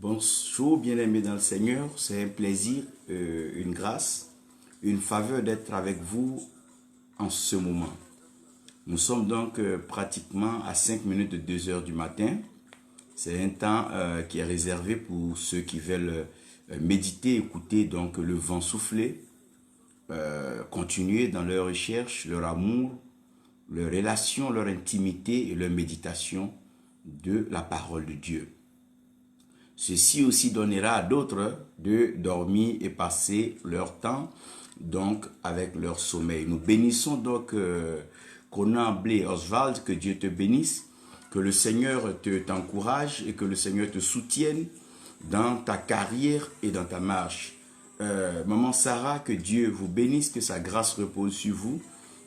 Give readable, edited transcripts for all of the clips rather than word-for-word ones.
Bonjour bien-aimés dans le Seigneur, c'est un plaisir, une grâce, une faveur d'être avec vous en ce moment. Nous sommes donc pratiquement à 5 minutes de 2 heures du matin. C'est un temps qui est réservé pour ceux qui veulent méditer, écouter donc le vent souffler, continuer dans leur recherche, leur amour, leur relation, leur intimité et leur méditation de la parole de Dieu. Ceci aussi donnera à d'autres de dormir et passer leur temps donc avec leur sommeil. Nous bénissons donc Conan Blé Oswald, que Dieu te bénisse, que le Seigneur t'encourage et que le Seigneur te soutienne dans ta carrière et dans ta marche. Maman Sarah, que Dieu vous bénisse, que sa grâce repose sur vous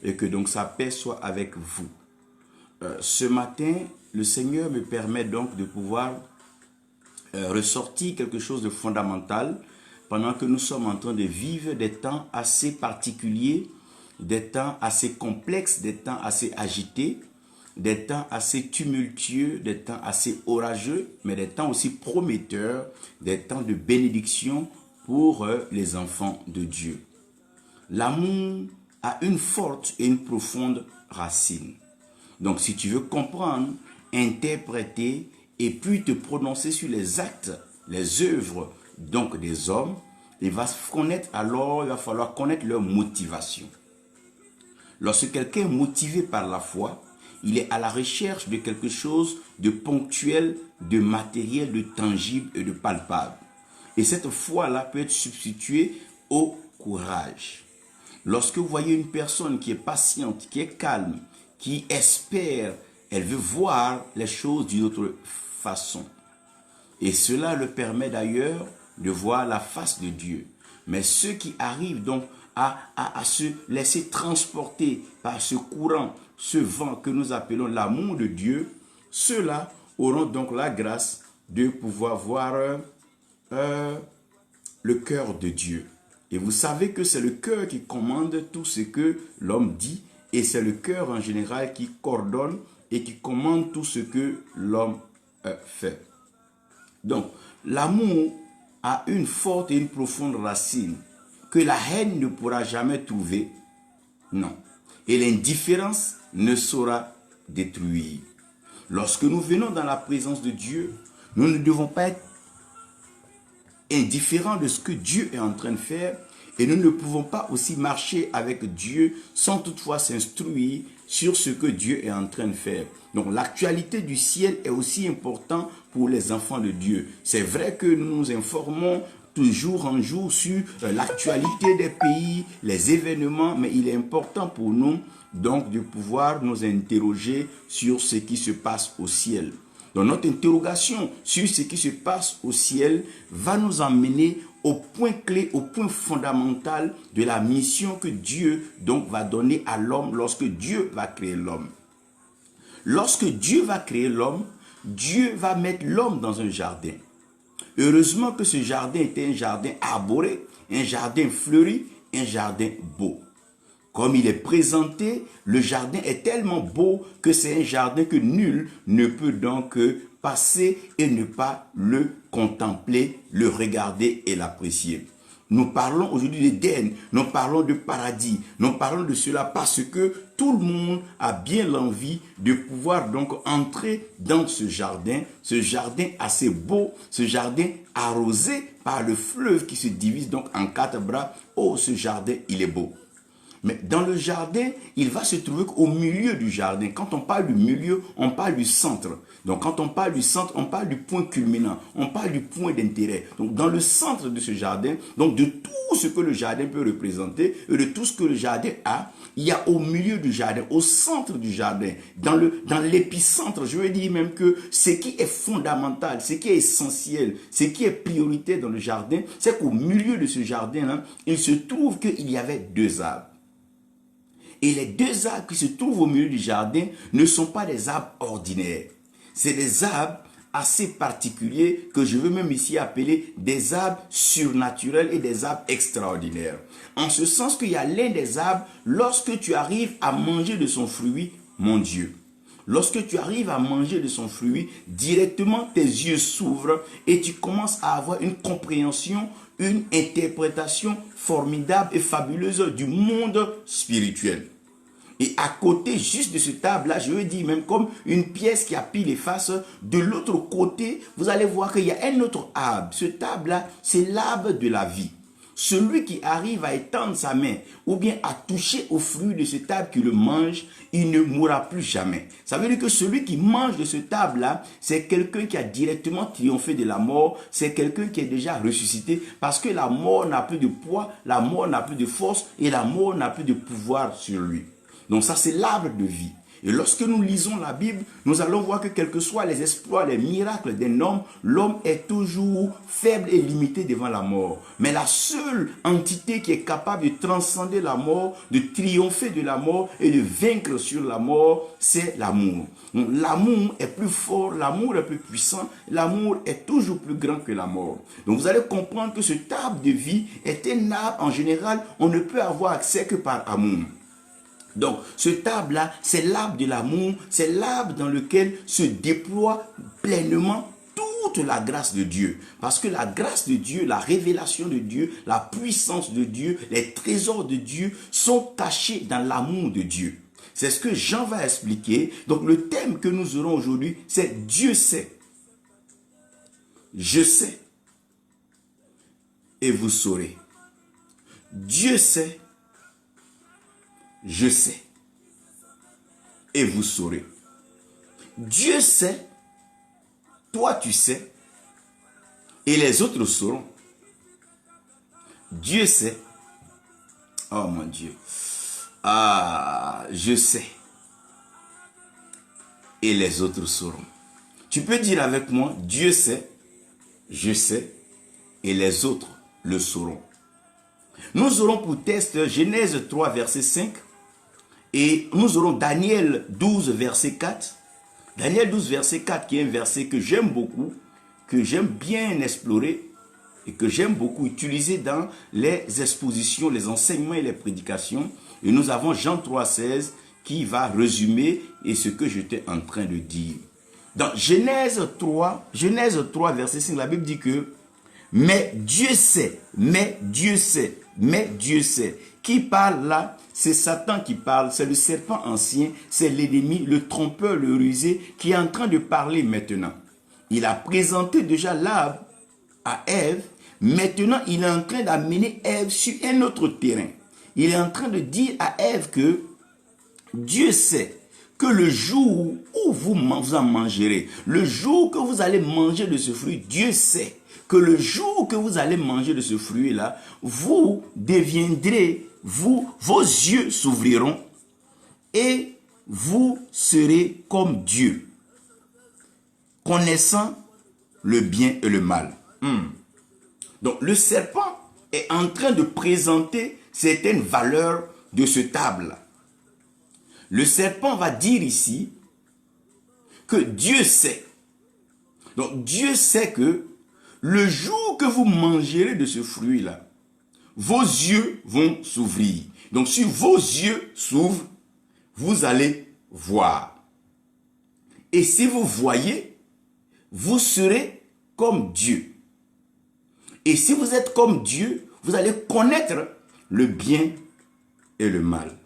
et que donc sa paix soit avec vous. Ce matin, le Seigneur me permet donc de pouvoir ressortir quelque chose de fondamental pendant que nous sommes en train de vivre des temps assez particuliers, des temps assez complexes, des temps assez agités, des temps assez tumultueux, des temps assez orageux, mais des temps aussi prometteurs, des temps de bénédiction pour les enfants de Dieu. L'amour a une forte et une profonde racine. Donc si tu veux comprendre, interpréter et puis te prononcer sur les actes, les œuvres donc des hommes, il va falloir connaître leur motivation. Lorsque quelqu'un est motivé par la foi, il est à la recherche de quelque chose de ponctuel, de matériel, de tangible et de palpable. Et cette foi-là peut être substituée au courage. Lorsque vous voyez une personne qui est patiente, qui est calme, qui espère, elle veut voir les choses d'une autre façon. Et cela le permet d'ailleurs de voir la face de Dieu. Mais ceux qui arrivent donc à se laisser transporter par ce courant, ce vent que nous appelons l'amour de Dieu, ceux-là auront donc la grâce de pouvoir voir le cœur de Dieu. Et vous savez que c'est le cœur qui commande tout ce que l'homme dit, et c'est le cœur en général qui coordonne et qui commande tout ce que l'homme fait. Donc, l'amour a une forte et une profonde racine que la haine ne pourra jamais trouver. Non. Et l'indifférence ne saura détruire. Lorsque nous venons dans la présence de Dieu, nous ne devons pas être indifférents de ce que Dieu est en train de faire et nous ne pouvons pas aussi marcher avec Dieu sans toutefois s'instruire sur ce que Dieu est en train de faire. Donc l'actualité du ciel est aussi importante pour les enfants de Dieu. C'est vrai que nous nous informons toujours en jour sur l'actualité des pays, les événements, mais il est important pour nous donc de pouvoir nous interroger sur ce qui se passe au ciel. Donc notre interrogation sur ce qui se passe au ciel va nous emmener au point clé, au point fondamental de la mission que Dieu donc va donner à l'homme lorsque Dieu va créer l'homme. Lorsque Dieu va créer l'homme, Dieu va mettre l'homme dans un jardin. Heureusement que ce jardin était un jardin arboré, un jardin fleuri, un jardin beau. Comme il est présenté, le jardin est tellement beau que c'est un jardin que nul ne peut donc passer et ne pas le contempler, le regarder et l'apprécier. Nous parlons aujourd'hui d'Éden, nous parlons de paradis, nous parlons de cela parce que tout le monde a bien l'envie de pouvoir donc entrer dans ce jardin assez beau, ce jardin arrosé par le fleuve qui se divise donc en 4 bras. Oh, ce jardin, il est beau. Mais dans le jardin, il va se trouver qu'au milieu du jardin, quand on parle du milieu, on parle du centre. Donc quand on parle du centre, on parle du point culminant, on parle du point d'intérêt. Donc dans le centre de ce jardin, donc de tout ce que le jardin peut représenter et de tout ce que le jardin a, il y a au milieu du jardin, au centre du jardin, dans l'épicentre, je veux dire même que ce qui est fondamental, ce qui est essentiel, ce qui est prioritaire dans le jardin, c'est qu'au milieu de ce jardin-là, il se trouve qu'il y avait 2 arbres. Et les 2 arbres qui se trouvent au milieu du jardin ne sont pas des arbres ordinaires. C'est des arbres assez particuliers que je veux même ici appeler des arbres surnaturels et des arbres extraordinaires. En ce sens qu'il y a l'un des arbres, lorsque tu arrives à manger de son fruit, mon Dieu, Lorsque tu arrives à manger de son fruit, directement tes yeux s'ouvrent et tu commences à avoir une compréhension, une interprétation formidable et fabuleuse du monde spirituel. Et à côté juste de ce table-là, je veux dire même comme une pièce qui a pile et face, de l'autre côté, vous allez voir qu'il y a un autre arbre. Ce table-là, c'est l'arbre de la vie. Celui qui arrive à étendre sa main ou bien à toucher au fruit de ce arbre qui le mange, il ne mourra plus jamais. Ça veut dire que celui qui mange de ce arbre-là, c'est quelqu'un qui a directement triomphé de la mort, c'est quelqu'un qui est déjà ressuscité parce que la mort n'a plus de poids, la mort n'a plus de force et la mort n'a plus de pouvoir sur lui. Donc ça, c'est l'arbre de vie. Et lorsque nous lisons la Bible, nous allons voir que quels que soient les exploits, les miracles d'un homme, l'homme est toujours faible et limité devant la mort. Mais la seule entité qui est capable de transcender la mort, de triompher de la mort et de vaincre sur la mort, c'est l'amour. L'amour est plus fort, l'amour est plus puissant, l'amour est toujours plus grand que la mort. Donc vous allez comprendre que ce arbre de vie est un arbre, en général, on ne peut avoir accès que par amour. Donc, ce arbre-là, c'est l'arbre de l'amour, c'est l'arbre dans lequel se déploie pleinement toute la grâce de Dieu. Parce que la grâce de Dieu, la révélation de Dieu, la puissance de Dieu, les trésors de Dieu sont cachés dans l'amour de Dieu. C'est ce que Jean va expliquer. Donc, le thème que nous aurons aujourd'hui, c'est Dieu sait. Je sais. Et vous saurez. Dieu sait. Je sais, et vous saurez. Dieu sait, toi tu sais, et les autres sauront. Dieu sait, oh mon Dieu, je sais, et les autres sauront. Tu peux dire avec moi, Dieu sait, je sais, et les autres le sauront. Nous aurons pour test Genèse 3, verset 5, et nous aurons Daniel 12, verset 4. Daniel 12, verset 4, qui est un verset que j'aime beaucoup, que j'aime bien explorer et que j'aime beaucoup utiliser dans les expositions, les enseignements et les prédications. Et nous avons Jean 3, 16 qui va résumer et ce que j'étais en train de dire. Dans Genèse 3, verset 5, la Bible dit que « Mais Dieu sait, mais Dieu sait, mais Dieu sait ». Qui parle là? C'est Satan qui parle, c'est le serpent ancien, c'est l'ennemi, le trompeur, le rusé, qui est en train de parler maintenant. Il a présenté déjà l'arbre à Ève, maintenant il est en train d'amener Ève sur un autre terrain. Il est en train de dire à Ève que Dieu sait que le jour où vous en mangerez, le jour que vous allez manger de ce fruit, Dieu sait que le jour que vous allez manger de ce fruit-là, vous deviendrez, vos yeux s'ouvriront et vous serez comme Dieu, connaissant le bien et le mal. Donc le serpent est en train de présenter certaines valeurs de ce table. Le serpent va dire ici que Dieu sait. Donc Dieu sait que le jour que vous mangerez de ce fruit-là, vos yeux vont s'ouvrir. Donc si vos yeux s'ouvrent, vous allez voir. Et si vous voyez, vous serez comme Dieu. Et si vous êtes comme Dieu, vous allez connaître le bien et le mal.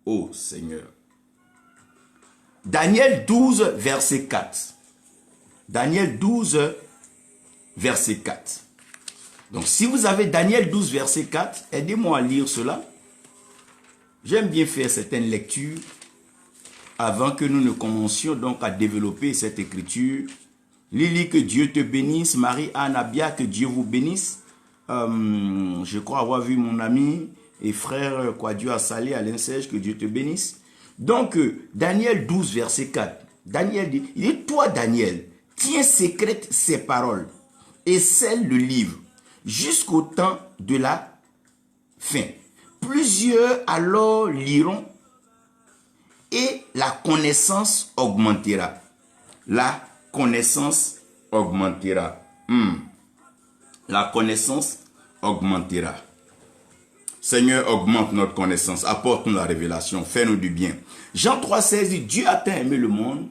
Ô Seigneur. Daniel 12, verset 4. Daniel 12, verset 4. Donc, si vous avez Daniel 12, verset 4, aidez-moi à lire cela. J'aime bien faire certaines lectures avant que nous ne commencions donc à développer cette écriture. Lily, que Dieu te bénisse. Marie-Anne Abia, que Dieu vous bénisse. Je crois avoir vu mon ami et frère Dieu a salé à l'insège, que Dieu te bénisse. Donc, Daniel 12, verset 4. Daniel dit, il dit, toi Daniel, tiens secrète ces paroles et scelle le livre jusqu'au temps de la fin. Plusieurs alors liront et la connaissance augmentera. La connaissance augmentera. La connaissance augmentera. Seigneur, augmente notre connaissance, apporte-nous la révélation, fais-nous du bien. Jean 3,16 dit, Dieu a tant aimé le monde,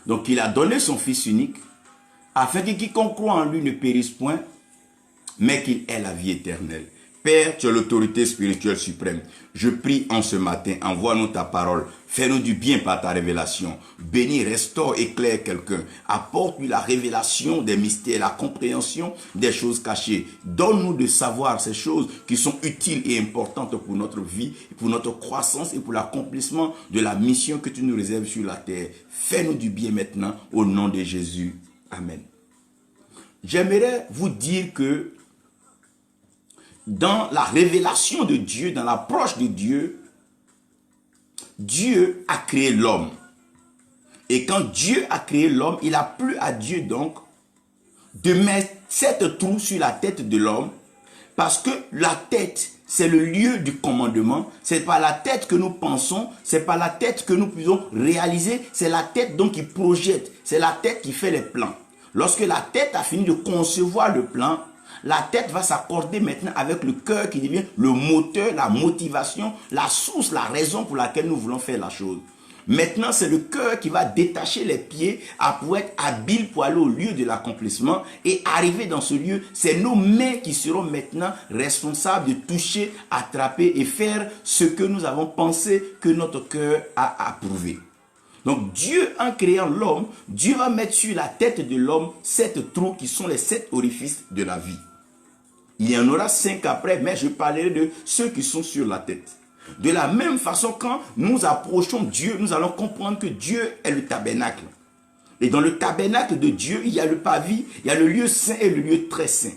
donc il a donné son Fils unique, afin que quiconque croit en lui ne périsse point, mais qu'il ait la vie éternelle. Père, tu as l'autorité spirituelle suprême. Je prie en ce matin, envoie-nous ta parole. Fais-nous du bien par ta révélation. Bénis, restaure, éclaire quelqu'un. Apporte-lui la révélation des mystères, la compréhension des choses cachées. Donne-nous de savoir ces choses qui sont utiles et importantes pour notre vie, pour notre croissance et pour l'accomplissement de la mission que tu nous réserves sur la terre. Fais-nous du bien maintenant, au nom de Jésus. Amen. J'aimerais vous dire que dans la révélation de Dieu, dans l'approche de Dieu, Dieu a créé l'homme. Et quand Dieu a créé l'homme, il a plu à Dieu donc de mettre 7 trous sur la tête de l'homme, parce que la tête, c'est le lieu du commandement. C'est pas la tête que nous pensons, c'est pas la tête que nous pouvons réaliser, c'est la tête donc qui projette, c'est la tête qui fait les plans. Lorsque la tête a fini de concevoir le plan, la tête va s'accorder maintenant avec le cœur qui devient le moteur, la motivation, la source, la raison pour laquelle nous voulons faire la chose. Maintenant, c'est le cœur qui va détacher les pieds à pouvoir être habile pour aller au lieu de l'accomplissement et arriver dans ce lieu. C'est nos mains qui seront maintenant responsables de toucher, attraper et faire ce que nous avons pensé que notre cœur a approuvé. Donc Dieu, en créant l'homme, Dieu va mettre sur la tête de l'homme 7 trous qui sont les 7 orifices de la vie. Il y en aura 5 après, mais je parlerai de ceux qui sont sur la tête. De la même façon, quand nous approchons Dieu, nous allons comprendre que Dieu est le tabernacle. Et dans le tabernacle de Dieu, il y a le parvis, il y a le lieu saint et le lieu très saint.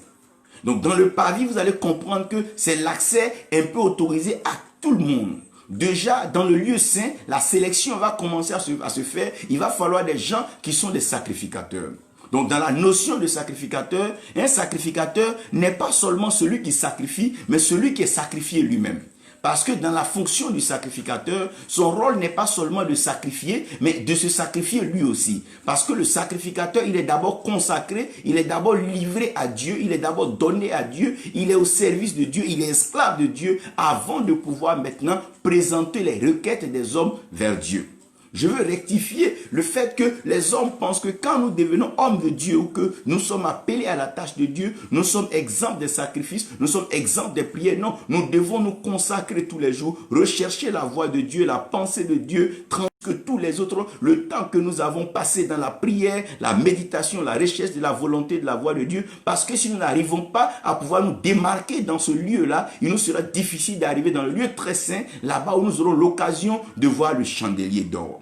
Donc dans le parvis, vous allez comprendre que c'est l'accès un peu autorisé à tout le monde. Déjà, dans le lieu saint, la sélection va commencer à se faire. Il va falloir des gens qui sont des sacrificateurs. Donc, dans la notion de sacrificateur, un sacrificateur n'est pas seulement celui qui sacrifie, mais celui qui est sacrifié lui-même. Parce que dans la fonction du sacrificateur, son rôle n'est pas seulement de sacrifier, mais de se sacrifier lui aussi. Parce que le sacrificateur, il est d'abord consacré, il est d'abord livré à Dieu, il est d'abord donné à Dieu, il est au service de Dieu, il est esclave de Dieu, avant de pouvoir maintenant présenter les requêtes des hommes vers Dieu. Je veux rectifier le fait que les hommes pensent que quand nous devenons hommes de Dieu ou que nous sommes appelés à la tâche de Dieu, nous sommes exempts des sacrifices, nous sommes exempts des prières. Non, nous devons nous consacrer tous les jours, rechercher la voix de Dieu, la pensée de Dieu, que tous les autres, le temps que nous avons passé dans la prière, la méditation, la recherche de la volonté de la voix de Dieu, parce que si nous n'arrivons pas à pouvoir nous démarquer dans ce lieu-là, il nous sera difficile d'arriver dans le lieu très saint, là-bas où nous aurons l'occasion de voir le chandelier d'or.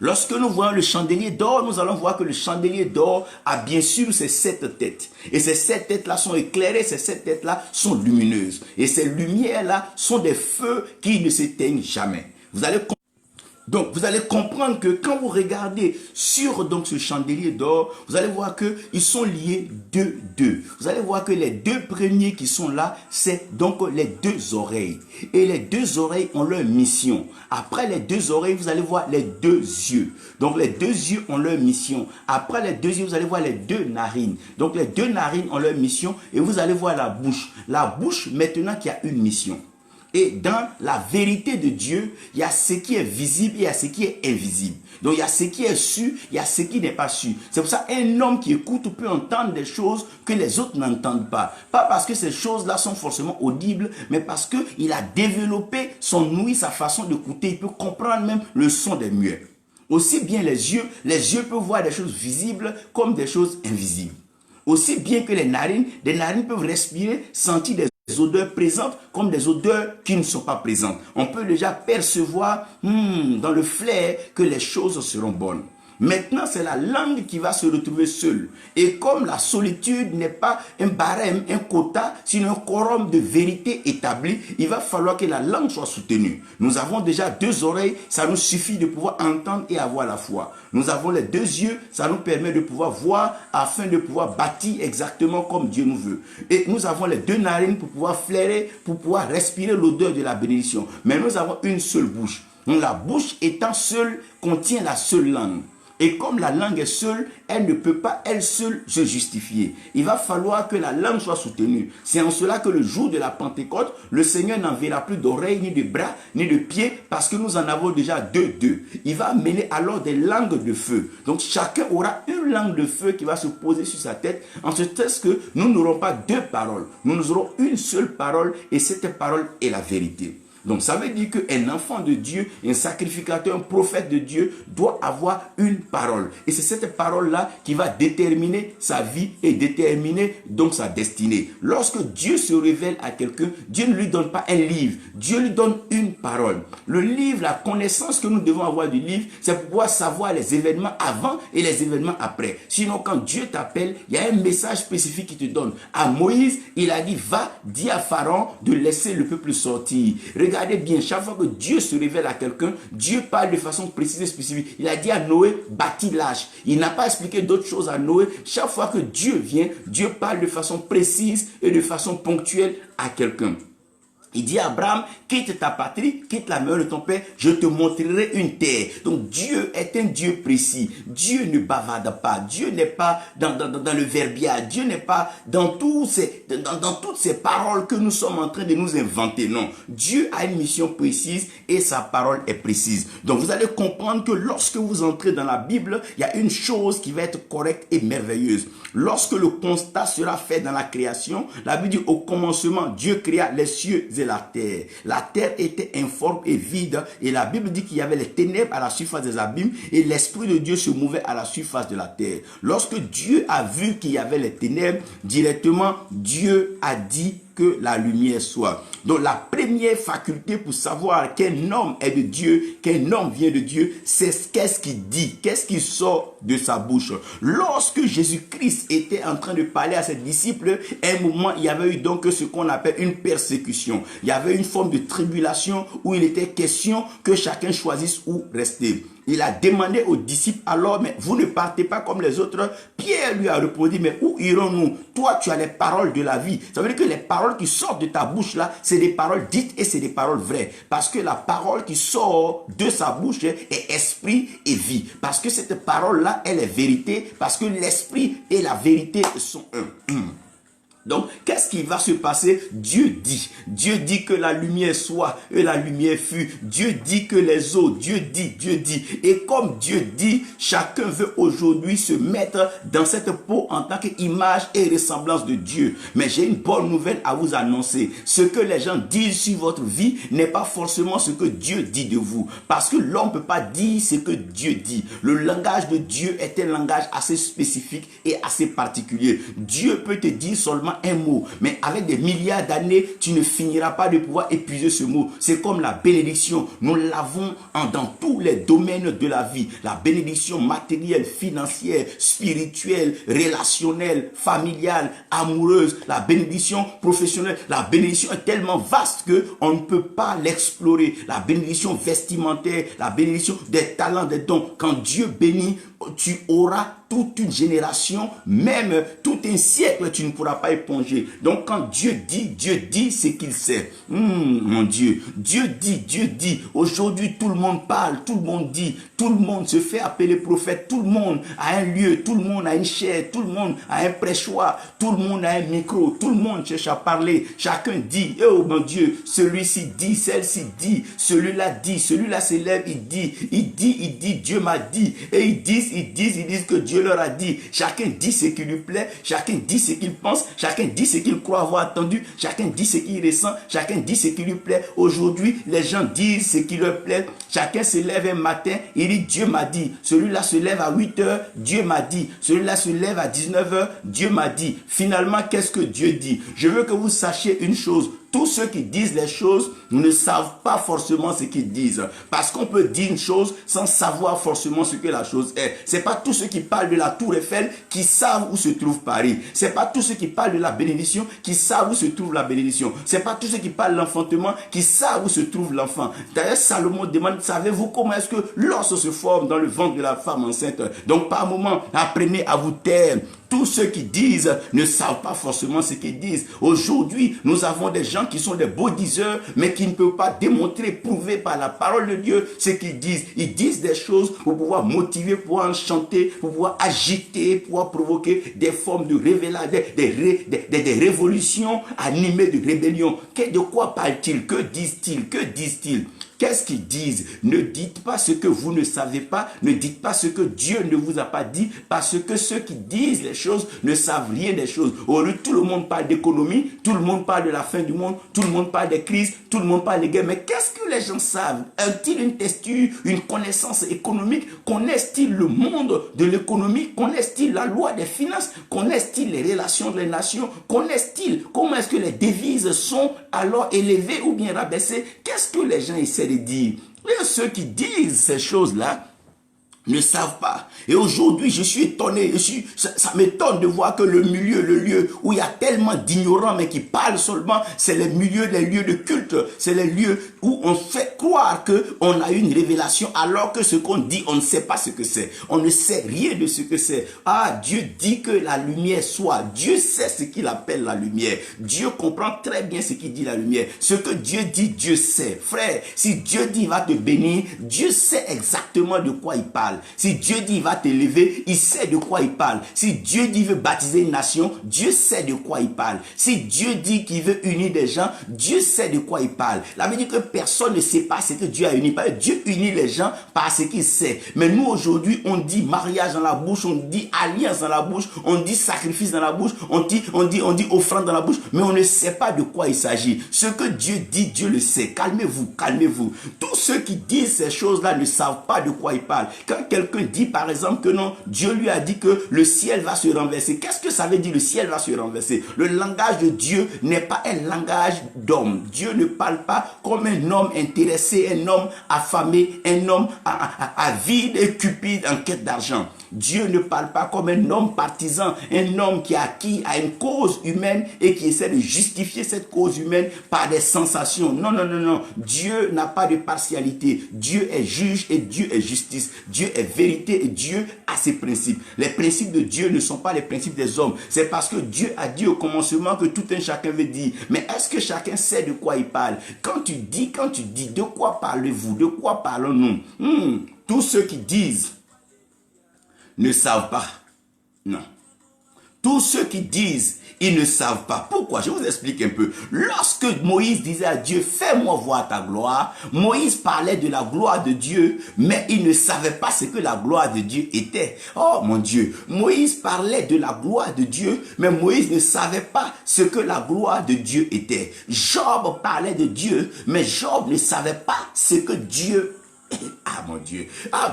Lorsque nous voyons le chandelier d'or, nous allons voir que le chandelier d'or a bien sûr ces 7 têtes. Et ces 7 têtes-là sont éclairées, ces 7 têtes-là sont lumineuses. Et ces lumières-là sont des feux qui ne s'éteignent jamais. Donc, vous allez comprendre que quand vous regardez sur donc, ce chandelier d'or, vous allez voir qu'ils sont liés 2-2. Vous allez voir que les 2 premiers qui sont là, c'est donc les 2 oreilles. Et les 2 oreilles ont leur mission. Après les 2 oreilles, vous allez voir les 2 yeux. Donc, les 2 yeux ont leur mission. Après les 2 yeux, vous allez voir les 2 narines. Donc, les 2 narines ont leur mission. Et vous allez voir la bouche. La bouche, maintenant, qui a une mission. Et dans la vérité de Dieu, il y a ce qui est visible et il y a ce qui est invisible. Donc il y a ce qui est su, il y a ce qui n'est pas su. C'est pour ça qu'un homme qui écoute peut entendre des choses que les autres n'entendent pas. Pas parce que ces choses-là sont forcément audibles, mais parce qu'il a développé son ouïe, sa façon d'écouter. Il peut comprendre même le son des muets. Aussi bien les yeux peuvent voir des choses visibles comme des choses invisibles. Aussi bien que les narines peuvent respirer, sentir des odeurs présentes comme des odeurs qui ne sont pas présentes. On peut déjà percevoir dans le flair que les choses seront bonnes. Maintenant, c'est la langue qui va se retrouver seule. Et comme la solitude n'est pas un barème, un quota, sinon un quorum de vérité établi, il va falloir que la langue soit soutenue. Nous avons déjà 2 oreilles, ça nous suffit de pouvoir entendre et avoir la foi. Nous avons les 2 yeux, ça nous permet de pouvoir voir afin de pouvoir bâtir exactement comme Dieu nous veut. Et nous avons les 2 narines pour pouvoir flairer, pour pouvoir respirer l'odeur de la bénédiction. Mais nous avons une seule bouche. Donc la bouche étant seule, contient la seule langue. Et comme la langue est seule, elle ne peut pas elle seule se justifier. Il va falloir que la langue soit soutenue. C'est en cela que le jour de la Pentecôte, le Seigneur n'enverra plus d'oreilles, ni de bras, ni de pieds, parce que nous en avons déjà deux. Il va amener alors des langues de feu. Donc chacun aura une langue de feu qui va se poser sur sa tête, en ce sens que nous n'aurons pas deux paroles. Nous aurons une seule parole, et cette parole est la vérité. Donc ça veut dire qu'un enfant de Dieu, un sacrificateur, un prophète de Dieu doit avoir une parole. Et c'est cette parole-là qui va déterminer sa vie et déterminer donc sa destinée. Lorsque Dieu se révèle à quelqu'un, Dieu ne lui donne pas un livre, Dieu lui donne une parole. Le livre, la connaissance que nous devons avoir du livre, c'est pour pouvoir savoir les événements avant et les événements après. Sinon, quand Dieu t'appelle, il y a un message spécifique qui te donne. À Moïse, il a dit, va, dis à Pharaon de laisser le peuple sortir. Regardez bien, chaque fois que Dieu se révèle à quelqu'un, Dieu parle de façon précise et spécifique. Il a dit à Noé, bâtis l'arche. Il n'a pas expliqué d'autres choses à Noé. Chaque fois que Dieu vient, Dieu parle de façon précise et de façon ponctuelle à quelqu'un. Il dit à Abraham, quitte ta patrie, quitte la maison de ton père, je te montrerai une terre. Donc Dieu est un Dieu précis. Dieu ne bavarde pas. Dieu n'est pas dans le verbiage. Dieu n'est pas dans toutes ces paroles que nous sommes en train de nous inventer. Non. Dieu a une mission précise et sa parole est précise. Donc vous allez comprendre que lorsque vous entrez dans la Bible, il y a une chose qui va être correcte et merveilleuse. Lorsque le constat sera fait dans la création, la Bible dit au commencement, Dieu créa les cieux et la terre. La terre était informe et vide et la Bible dit qu'il y avait les ténèbres à la surface des abîmes et l'Esprit de Dieu se mouvait à la surface de la terre. Lorsque Dieu a vu qu'il y avait les ténèbres, directement Dieu a dit que la lumière soit. Donc la première faculté pour savoir qu'un homme est de Dieu, qu'un homme vient de Dieu, c'est qu'est-ce qu'il dit, qu'est-ce qui sort de sa bouche. Lorsque Jésus-Christ était en train de parler à ses disciples, à un moment, il y avait eu donc ce qu'on appelle une persécution. Il y avait une forme de tribulation où il était question que chacun choisisse où rester. Il a demandé aux disciples alors, mais vous ne partez pas comme les autres. Pierre lui a répondu, mais où irons-nous? Toi, tu as les paroles de la vie. Ça veut dire que les paroles qui sortent de ta bouche là, c'est des paroles dites et c'est des paroles vraies. Parce que la parole qui sort de sa bouche est esprit et vie. Parce que cette parole là, elle est vérité. Parce que l'esprit et la vérité sont un. Donc, qu'est-ce qui va se passer? Dieu dit que la lumière soit et la lumière fut. Dieu dit que les eaux, Dieu dit. Et comme Dieu dit, chacun veut aujourd'hui se mettre dans cette peau en tant qu'image et ressemblance de Dieu. Mais j'ai une bonne nouvelle à vous annoncer. Ce que les gens disent sur votre vie n'est pas forcément ce que Dieu dit de vous. Parce que l'homme ne peut pas dire ce que Dieu dit. Le langage de Dieu est un langage assez spécifique et assez particulier. Dieu peut te dire seulement un mot, mais avec des milliards d'années, tu ne finiras pas de pouvoir épuiser ce mot. C'est comme la bénédiction. Nous l'avons dans tous les domaines de la vie. La bénédiction matérielle, financière, spirituelle, relationnelle, familiale, amoureuse, la bénédiction professionnelle. La bénédiction est tellement vaste que on ne peut pas l'explorer. La bénédiction vestimentaire, la bénédiction des talents, des dons. Quand Dieu bénit, tu auras toute une génération, même tout un siècle, tu ne pourras pas éponger. Donc quand Dieu dit ce qu'il sait. Mon Dieu, Dieu dit. Aujourd'hui, tout le monde parle, tout le monde dit, tout le monde se fait appeler prophète, tout le monde a un lieu, tout le monde a une chaire, tout le monde a un prêchoir, tout le monde a un micro, tout le monde cherche à parler. Chacun dit, oh mon Dieu, celui-ci dit, celle-ci dit, celui-là s'élève, il dit, Dieu m'a dit, et ils disent que Dieu leur a dit. Chacun dit ce qui lui plaît, chacun dit ce qu'il pense, chacun dit ce qu'il croit avoir attendu, chacun dit ce qu'il ressent, chacun dit ce qui lui plaît. Aujourd'hui, les gens disent ce qui leur plaît. Chacun se lève un matin, il dit Dieu m'a dit. Celui-là se lève à 8 heures, Dieu m'a dit. Celui-là se lève à 19 heures, Dieu m'a dit. Finalement, qu'est-ce que Dieu dit? Je veux que vous sachiez une chose. Tous ceux qui disent les choses ne savent pas forcément ce qu'ils disent. Parce qu'on peut dire une chose sans savoir forcément ce que la chose est. C'est pas tous ceux qui parlent de la tour Eiffel qui savent où se trouve Paris. C'est pas tous ceux qui parlent de la bénédiction qui savent où se trouve la bénédiction. C'est pas tous ceux qui parlent de l'enfantement qui savent où se trouve l'enfant. D'ailleurs, Salomon demande, savez-vous comment est-ce que l'os se forme dans le ventre de la femme enceinte? Donc, par moment, apprenez à vous taire. Tous ceux qui disent ne savent pas forcément ce qu'ils disent. Aujourd'hui, nous avons des gens qui sont des beaux diseurs, mais qui ne peuvent pas démontrer, prouver par la parole de Dieu ce qu'ils disent. Ils disent des choses pour pouvoir motiver, pour pouvoir enchanter, pour pouvoir agiter, pour pouvoir provoquer des formes de révélation, des révolutions animées de rébellion. De quoi parlent-ils? Que disent-ils? Que disent-ils? Qu'est-ce qu'ils disent? Ne dites pas ce que vous ne savez pas. Ne dites pas ce que Dieu ne vous a pas dit. Parce que ceux qui disent les choses ne savent rien des choses. Tout le monde parle d'économie. Tout le monde parle de la fin du monde. Tout le monde parle des crises. Tout le monde parle des guerres. Mais qu'est-ce que les gens savent? Ont-ils une texture, une connaissance économique? Connaissent-ils le monde de l'économie? Connaissent-ils la loi des finances? Connaissent-ils les relations des nations? Connaissent-ils comment est-ce que les devises sont alors élevées ou bien rabaissées? Qu'est-ce que les gens essaient de dire? Et ceux qui disent ces choses-là ne savent pas. Et aujourd'hui, je suis étonné, ça m'étonne de voir que le lieu où il y a tellement d'ignorants, mais qui parlent seulement, c'est les lieux de culte, c'est les lieux où on fait croire qu'on a une révélation, alors que ce qu'on dit, on ne sait pas ce que c'est. On ne sait rien de ce que c'est. Ah, Dieu dit que la lumière soit. Dieu sait ce qu'il appelle la lumière. Dieu comprend très bien ce qu'il dit la lumière. Ce que Dieu dit, Dieu sait. Frère, si Dieu dit il va te bénir, Dieu sait exactement de quoi il parle. Si Dieu dit il va t'élever, il sait de quoi il parle. Si Dieu dit il veut baptiser une nation, Dieu sait de quoi il parle. Si Dieu dit qu'il veut unir des gens, Dieu sait de quoi il parle. Ça veut dire que personne ne sait pas ce que Dieu a uni. Dieu unit les gens parce qu'il sait. Mais nous aujourd'hui, on dit mariage dans la bouche, on dit alliance dans la bouche, on dit sacrifice dans la bouche, on dit offrande dans la bouche, mais on ne sait pas de quoi il s'agit. Ce que Dieu dit, Dieu le sait. Calmez-vous, calmez-vous. Tous ceux qui disent ces choses-là ne savent pas de quoi ils parlent. Quand quelqu'un dit par exemple que non, Dieu lui a dit que le ciel va se renverser. Qu'est-ce que ça veut dire le ciel va se renverser? Le langage de Dieu n'est pas un langage d'homme. Dieu ne parle pas comme un homme intéressé, un homme affamé, un homme avide et cupide en quête d'argent. Dieu ne parle pas comme un homme partisan, un homme qui est acquis à une cause humaine et qui essaie de justifier cette cause humaine par des sensations. Non, non, non, non. Dieu n'a pas de partialité. Dieu est juge et Dieu est justice. Dieu est vérité et Dieu a ses principes. Les principes de Dieu ne sont pas les principes des hommes. C'est parce que Dieu a dit au commencement que tout un chacun veut dire. Mais est-ce que chacun sait de quoi il parle? Quand tu dis, de quoi parlez-vous? De quoi parlons-nous? Tous ceux qui disent ne savent pas. Non. Tous ceux qui disent, ils ne savent pas. Pourquoi? Je vous explique un peu. Lorsque Moïse disait à Dieu, fais-moi voir ta gloire, Moïse parlait de la gloire de Dieu, mais il ne savait pas ce que la gloire de Dieu était. Oh mon Dieu, Moïse parlait de la gloire de Dieu, mais Moïse ne savait pas ce que la gloire de Dieu était. Job parlait de Dieu, mais Job ne savait pas ce que Dieu ah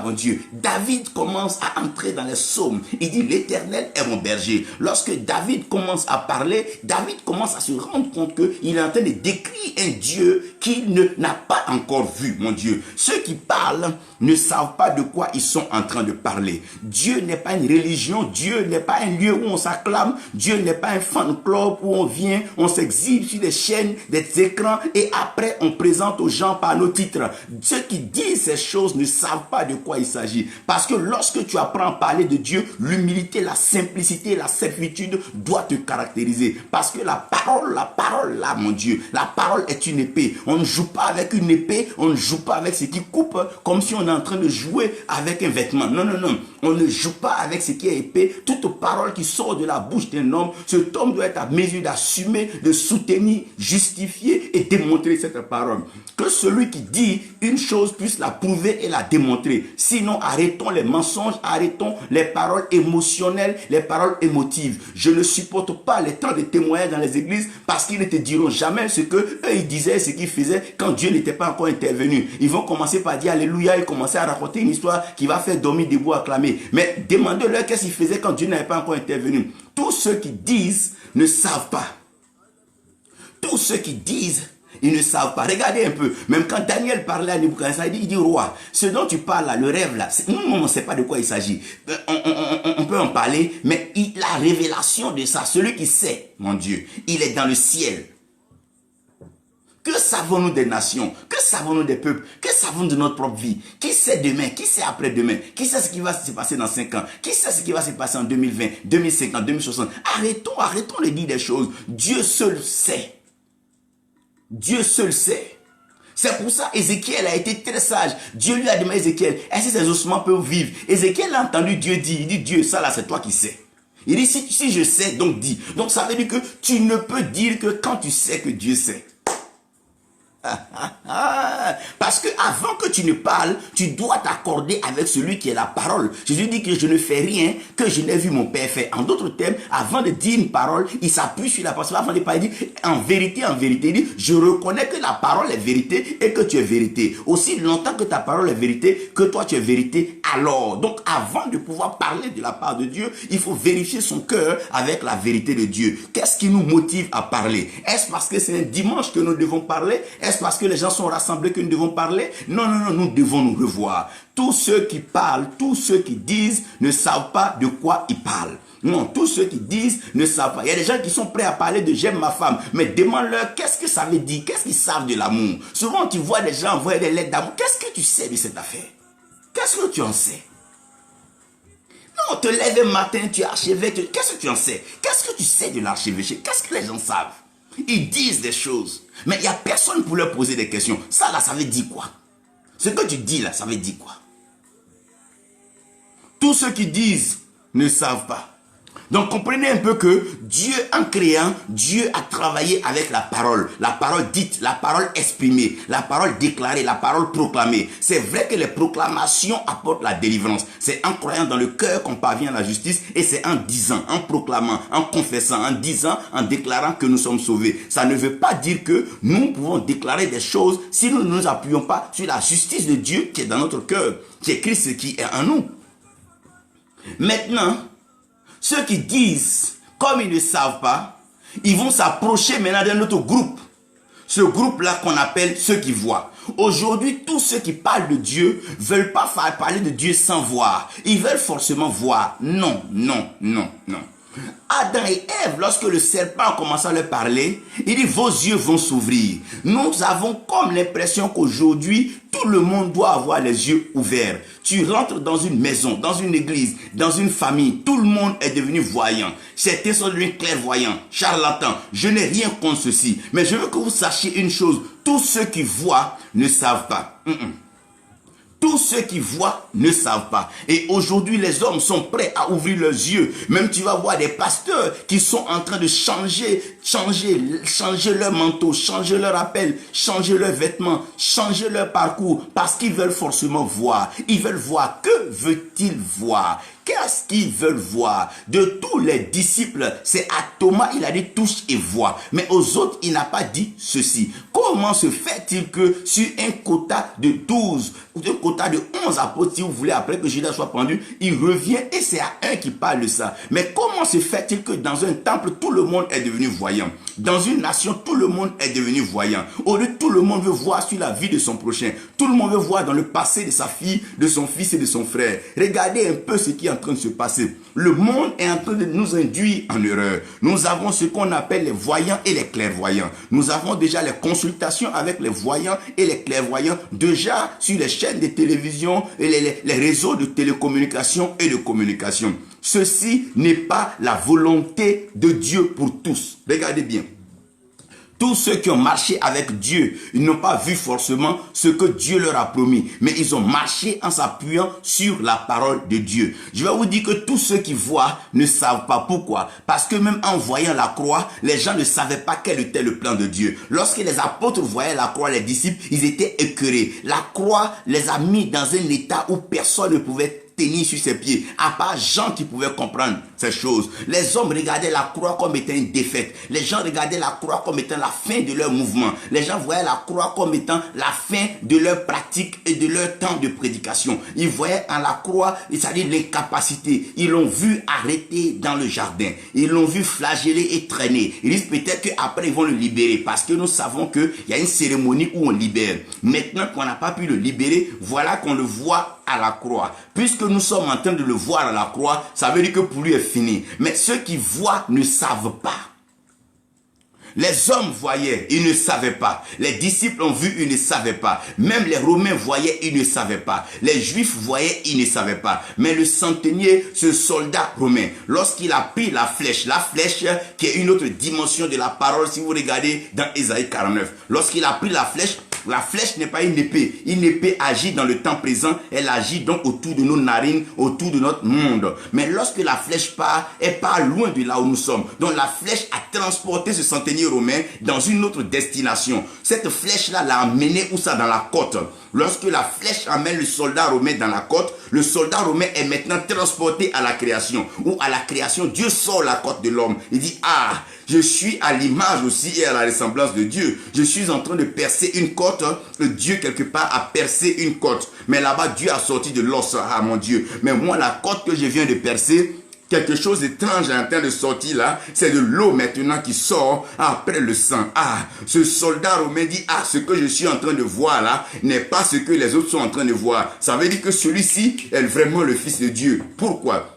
mon Dieu, David commence à entrer dans les psaumes. Il dit l'Éternel est mon berger. Lorsque David commence à parler, David commence à se rendre compte qu'il est en train de décrire un Dieu qu'il n'a pas encore vu, mon Dieu. Ceux qui parlent ne savent pas de quoi ils sont en train de parler. Dieu n'est pas une religion, Dieu n'est pas un lieu où on s'acclame, Dieu n'est pas un fan club où on vient, on s'exhibe sur des chaînes, des écrans et après on présente aux gens par nos titres. Ceux qui disent ces choses ne savent pas de quoi il s'agit. Parce que lorsque tu apprends à parler de Dieu, l'humilité, la simplicité, la servitude doit te caractériser. Parce que la parole là, mon Dieu, la parole est une épée. On ne joue pas avec une épée, on ne joue pas avec ce qui coupe comme si on est en train de jouer avec un vêtement. Non, non, non. On ne joue pas avec ce qui est épée. Toute parole qui sort de la bouche d'un homme, cet homme doit être à mesure d'assumer, de soutenir, justifier et démontrer cette parole. Que celui qui dit une chose puisse la prouver et la démontrer. Sinon, arrêtons les mensonges, arrêtons les paroles émotionnelles, les paroles émotives. Je ne supporte pas les temps de témoignage dans les églises parce qu'ils ne te diront jamais ce que eux ils disaient, ce qu'ils faisaient quand Dieu n'était pas encore intervenu. Ils vont commencer par dire alléluia et commencer à raconter une histoire qui va faire dormir debout acclamer. Mais demandez-leur qu'est-ce qu'ils faisaient quand Dieu n'avait pas encore intervenu. Tous ceux qui disent ne savent pas. Tous ceux qui disent, ils ne savent pas. Regardez un peu. Même quand Daniel parlait à Nebuchadnezzar, il dit roi, ce dont tu parles là, le rêve là, nous on ne sait pas de quoi il s'agit. On peut en parler, mais la révélation de ça, celui qui sait, mon Dieu, il est dans le ciel. Que savons-nous des nations? Que savons-nous des peuples? Que savons-nous de notre propre vie? Qui sait demain? Qui sait après-demain? Qui sait ce qui va se passer dans 5 ans? Qui sait ce qui va se passer en 2020, 2050, 2060? Arrêtons de dire des choses. Dieu seul sait. Dieu seul sait. C'est pour ça Ézéchiel a été très sage. Dieu lui a demandé à Ézéchiel, est-ce que ces ossements peuvent vivre? Ézéchiel a entendu Dieu dire, il dit, Dieu, ça là c'est toi qui sais. Il dit, si je sais, donc dis. Donc ça veut dire que tu ne peux dire que quand tu sais que Dieu sait. Parce que avant que tu ne parles, tu dois t'accorder avec celui qui est la parole. Jésus dit que je ne fais rien que je n'ai vu mon Père faire. En d'autres termes, avant de dire une parole, il s'appuie sur la parole. Avant de parler, il dit en vérité, il dit je reconnais que la parole est vérité et que tu es vérité. Aussi longtemps que ta parole est vérité, que toi tu es vérité, alors. Donc avant de pouvoir parler de la part de Dieu, il faut vérifier son cœur avec la vérité de Dieu. Qu'est-ce qui nous motive à parler? Est-ce parce que c'est un dimanche que nous devons parler? Est-ce parce que les gens sont rassemblés que nous devons parler? Non, nous devons nous revoir. Tous ceux qui parlent, tous ceux qui disent ne savent pas de quoi ils parlent. Non, tous ceux qui disent ne savent pas. Il y a des gens qui sont prêts à parler de j'aime ma femme, mais demande-leur qu'est-ce que ça veut dire, qu'est-ce qu'ils savent de l'amour. Souvent tu vois des gens envoyer des lettres d'amour. Qu'est-ce que tu sais de cette affaire? Qu'est-ce que tu en sais? Non, te lèves un matin, tu es archevêque, qu'est-ce que tu en sais? Qu'est-ce que tu sais de l'archevêché? Qu'est-ce que les gens savent? Ils disent des choses, mais il n'y a personne pour leur poser des questions. Ça là, ça veut dire quoi? Ce que tu dis là, ça veut dire quoi? Tous ceux qui disent ne savent pas. Donc comprenez un peu que Dieu, en créant, Dieu a travaillé avec la parole dite, la parole exprimée, la parole déclarée, la parole proclamée. C'est vrai que les proclamations apportent la délivrance. C'est en croyant dans le cœur qu'on parvient à la justice, et c'est en disant, en proclamant, en confessant, en disant, en déclarant que nous sommes sauvés. Ça ne veut pas dire que nous pouvons déclarer des choses si nous ne nous appuyons pas sur la justice de Dieu qui est dans notre cœur, qui est Christ qui est en nous. Maintenant, ceux qui disent, comme ils ne savent pas, ils vont s'approcher maintenant d'un autre groupe. Ce groupe-là qu'on appelle ceux qui voient. Aujourd'hui, tous ceux qui parlent de Dieu ne veulent pas faire parler de Dieu sans voir. Ils veulent forcément voir. Non. Adam et Ève, lorsque le serpent a commencé à leur parler, il dit, vos yeux vont s'ouvrir. Nous avons comme l'impression qu'aujourd'hui, tout le monde doit avoir les yeux ouverts. Tu rentres dans une maison, dans une église, dans une famille, tout le monde est devenu voyant. Certains sont devenus clairvoyants, charlatans. Je n'ai rien contre ceci, mais je veux que vous sachiez une chose, tous ceux qui voient ne savent pas. Tous ceux qui voient ne savent pas. Et aujourd'hui, les hommes sont prêts à ouvrir leurs yeux. Même tu vas voir des pasteurs qui sont en train de changer leur manteau, changer leur appel, changer leurs vêtements, changer leur parcours, parce qu'ils veulent forcément voir. Ils veulent voir. Que veut-il voir? Qu'est-ce qu'ils veulent voir? De tous les disciples, c'est à Thomas, il a dit touche et vois. Mais aux autres, il n'a pas dit ceci. Comment se fait-il que sur un quota de 12, ou un quota de 11 apôtres, si vous voulez, après que Judas soit pendu, il revient et c'est à un qui parle de ça. Mais comment se fait-il que dans un temple, tout le monde est devenu voyant? Dans une nation, tout le monde est devenu voyant. Au lieu, tout le monde veut voir sur la vie de son prochain. Tout le monde veut voir dans le passé de sa fille, de son fils et de son frère. Regardez un peu ce qui est en train de se passer. Le monde est en train de nous induire en erreur. Nous avons ce qu'on appelle les voyants et les clairvoyants. Nous avons déjà les consultations avec les voyants et les clairvoyants déjà sur les chaînes de télévision et les réseaux de télécommunication et de communication. Ceci n'est pas la volonté de Dieu pour tous. Regardez bien. Tous ceux qui ont marché avec Dieu, ils n'ont pas vu forcément ce que Dieu leur a promis, mais ils ont marché en s'appuyant sur la parole de Dieu. Je vais vous dire que tous ceux qui voient ne savent pas pourquoi. Parce que même en voyant la croix, les gens ne savaient pas quel était le plan de Dieu. Lorsque les apôtres voyaient la croix, les disciples, ils étaient écœurés. La croix les a mis dans un état où personne ne pouvait tenir sur ses pieds, à part Jean qui pouvait comprendre ces choses. Les hommes regardaient la croix comme étant une défaite. Les gens regardaient la croix comme étant la fin de leur mouvement. Les gens voyaient la croix comme étant la fin de leur pratique et de leur temps de prédication. Ils voyaient en la croix, c'est-à-dire l'incapacité. Ils l'ont vu arrêter dans le jardin. Ils l'ont vu flageller et traîner. Ils disent peut-être qu'après ils vont le libérer, parce que nous savons qu'il y a une cérémonie où on libère. Maintenant qu'on n'a pas pu le libérer, voilà qu'on le voit à la croix. Puisque nous sommes en train de le voir à la croix, ça veut dire que pour lui est fini. Mais ceux qui voient ne savent pas. Les hommes voyaient, ils ne savaient pas. Les disciples ont vu, ils ne savaient pas. Même les Romains voyaient, ils ne savaient pas. Les Juifs voyaient, ils ne savaient pas. Mais le centenier, ce soldat romain, lorsqu'il a pris la flèche qui est une autre dimension de la parole, si vous regardez dans Ésaïe 49, lorsqu'il a pris la flèche n'est pas une épée. Une épée agit dans le temps présent. Elle agit donc autour de nos narines, autour de notre monde. Mais lorsque la flèche part, elle part loin de là où nous sommes. Donc la flèche a transporté ce centenier romain dans une autre destination. Cette flèche-là l'a amené où ça? Dans la côte. Lorsque la flèche amène le soldat romain dans la côte, le soldat romain est maintenant transporté à la création. Ou à la création, Dieu sort la côte de l'homme. Il dit, ah, je suis à l'image aussi et à la ressemblance de Dieu. Je suis en train de percer une côte. Dieu quelque part a percé une côte. Mais là-bas, Dieu a sorti de l'os. Ah mon Dieu. Mais moi, la côte que je viens de percer, quelque chose d'étrange est en train de sortir là. C'est de l'eau maintenant qui sort après le sang. Ah, ce soldat romain dit, ah, ce que je suis en train de voir là n'est pas ce que les autres sont en train de voir. Ça veut dire que celui-ci est vraiment le Fils de Dieu. Pourquoi?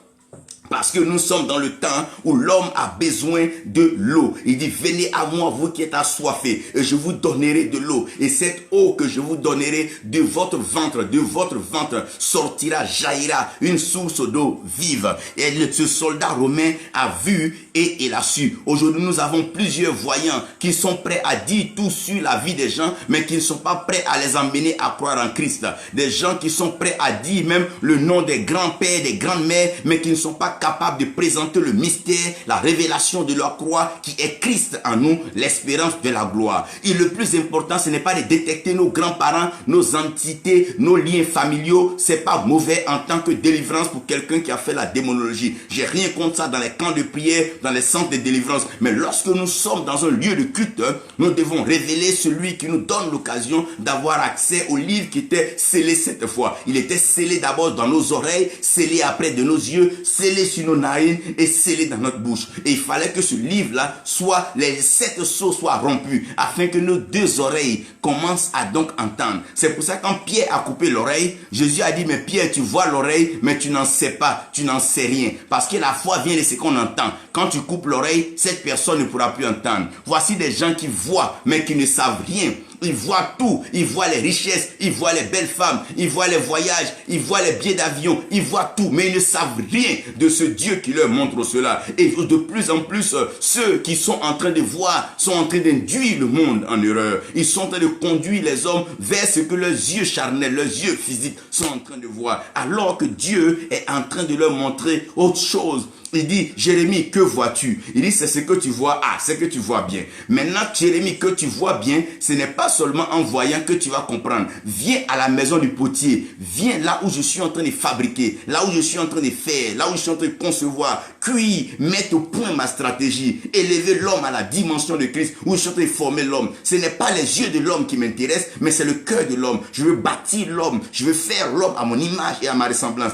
Parce que nous sommes dans le temps où l'homme a besoin de l'eau. Il dit, venez à moi, vous qui êtes assoiffés, et je vous donnerai de l'eau. Et cette eau que je vous donnerai de votre ventre sortira, jaillira une source d'eau vive. Et ce soldat romain a vu et il a su. Aujourd'hui, nous avons plusieurs voyants qui sont prêts à dire tout sur la vie des gens, mais qui ne sont pas prêts à les emmener à croire en Christ. Des gens qui sont prêts à dire même le nom des grands-pères, des grandes-mères, mais qui ne sont pas capables de présenter le mystère, la révélation de leur croix qui est Christ en nous, l'espérance de la gloire. Et le plus important, ce n'est pas de détecter nos grands-parents, nos entités, nos liens familiaux. C'est pas mauvais en tant que délivrance pour quelqu'un qui a fait la démonologie. J'ai rien contre ça dans les camps de prière, dans les centres de délivrance. Mais lorsque nous sommes dans un lieu de culte, nous devons révéler celui qui nous donne l'occasion d'avoir accès au livre qui était scellé cette fois. Il était scellé d'abord dans nos oreilles, scellé après de nos yeux, scellé sur nos narines et scellé dans notre bouche. Et il fallait que ce livre-là soit, les 7 sceaux soient rompus afin que nos 2 oreilles commencent à donc entendre. C'est pour ça que quand Pierre a coupé l'oreille, Jésus a dit, mais Pierre, tu vois l'oreille, mais tu n'en sais pas, tu n'en sais rien. Parce que la foi vient de ce qu'on entend. Quand tu coupes l'oreille, cette personne ne pourra plus entendre. Voici des gens qui voient, mais qui ne savent rien. Ils voient tout, ils voient les richesses, ils voient les belles femmes, ils voient les voyages, ils voient les billets d'avion, ils voient tout, mais ils ne savent rien de ce Dieu qui leur montre cela. Et de plus en plus, ceux qui sont en train de voir sont en train d'induire le monde en erreur. Ils sont en train de conduire les hommes vers ce que leurs yeux charnels, leurs yeux physiques sont en train de voir, alors que Dieu est en train de leur montrer autre chose. Il dit, Jérémie, que vois-tu? Il dit, c'est ce que tu vois. Ah, c'est que tu vois bien. Maintenant, Jérémie, que tu vois bien, ce n'est pas seulement en voyant que tu vas comprendre. Viens à la maison du potier. Viens là où je suis en train de fabriquer, là où je suis en train de faire, là où je suis en train de concevoir, cuire, mettre au point ma stratégie, élever l'homme à la dimension de Christ, où je suis en train de former l'homme. Ce n'est pas les yeux de l'homme qui m'intéressent, mais c'est le cœur de l'homme. Je veux bâtir l'homme. Je veux faire l'homme à mon image et à ma ressemblance.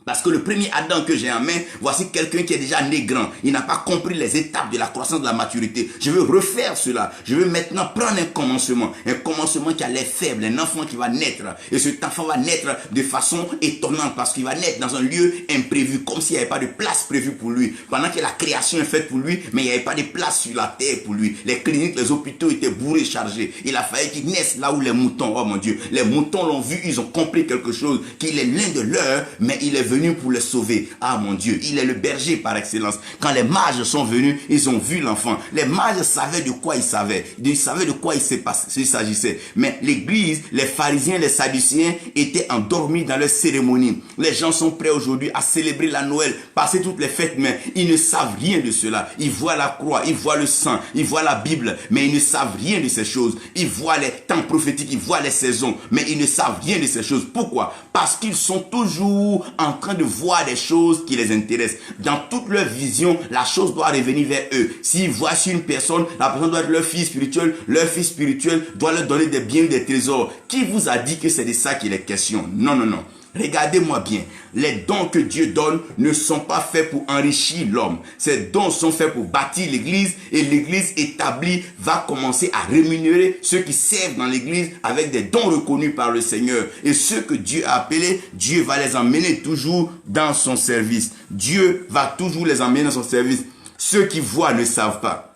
Parce que le premier Adam que j'ai en main, voici quelqu'un qui est déjà né grand. Il n'a pas compris les étapes de la croissance de la maturité. Je veux refaire cela. Je veux maintenant prendre un commencement qui a l'air faible, un enfant qui va naître. Et cet enfant va naître de façon étonnante parce qu'il va naître dans un lieu imprévu, comme s'il n'y avait pas de place prévue pour lui. Pendant que la création est faite pour lui, mais il n'y avait pas de place sur la terre pour lui. Les cliniques, les hôpitaux étaient bourrés, chargés. Il a fallu qu'il naisse là où les moutons, oh mon Dieu, les moutons l'ont vu, ils ont compris quelque chose, qu'il est l'un de leurs, mais il est venu pour les sauver. Ah mon Dieu, il est le berger par excellence. Quand les mages sont venus, ils ont vu l'enfant. Les mages savaient de quoi ils savaient. Ils savaient de quoi il s'agissait. Mais l'église, les pharisiens, les sadducéens étaient endormis dans leur cérémonie. Les gens sont prêts aujourd'hui à célébrer la Noël, passer toutes les fêtes, mais ils ne savent rien de cela. Ils voient la croix, ils voient le sang, ils voient la Bible, mais ils ne savent rien de ces choses. Ils voient les temps prophétiques, ils voient les saisons, mais ils ne savent rien de ces choses. Pourquoi? Parce qu'ils sont toujours en train de voir des choses qui les intéressent. Dans toute leur vision, la chose doit revenir vers eux. S'ils voient sur une personne, la personne doit être leur fils spirituel doit leur donner des biens et des trésors. Qui vous a dit que c'est de ça qu'il est question? Non, non, non. Regardez-moi bien, les dons que Dieu donne ne sont pas faits pour enrichir l'homme. Ces dons sont faits pour bâtir l'église et l'église établie va commencer à rémunérer ceux qui servent dans l'église avec des dons reconnus par le Seigneur. Et ceux que Dieu a appelés, Dieu va les emmener toujours dans son service. Dieu va toujours les emmener dans son service. Ceux qui voient ne savent pas.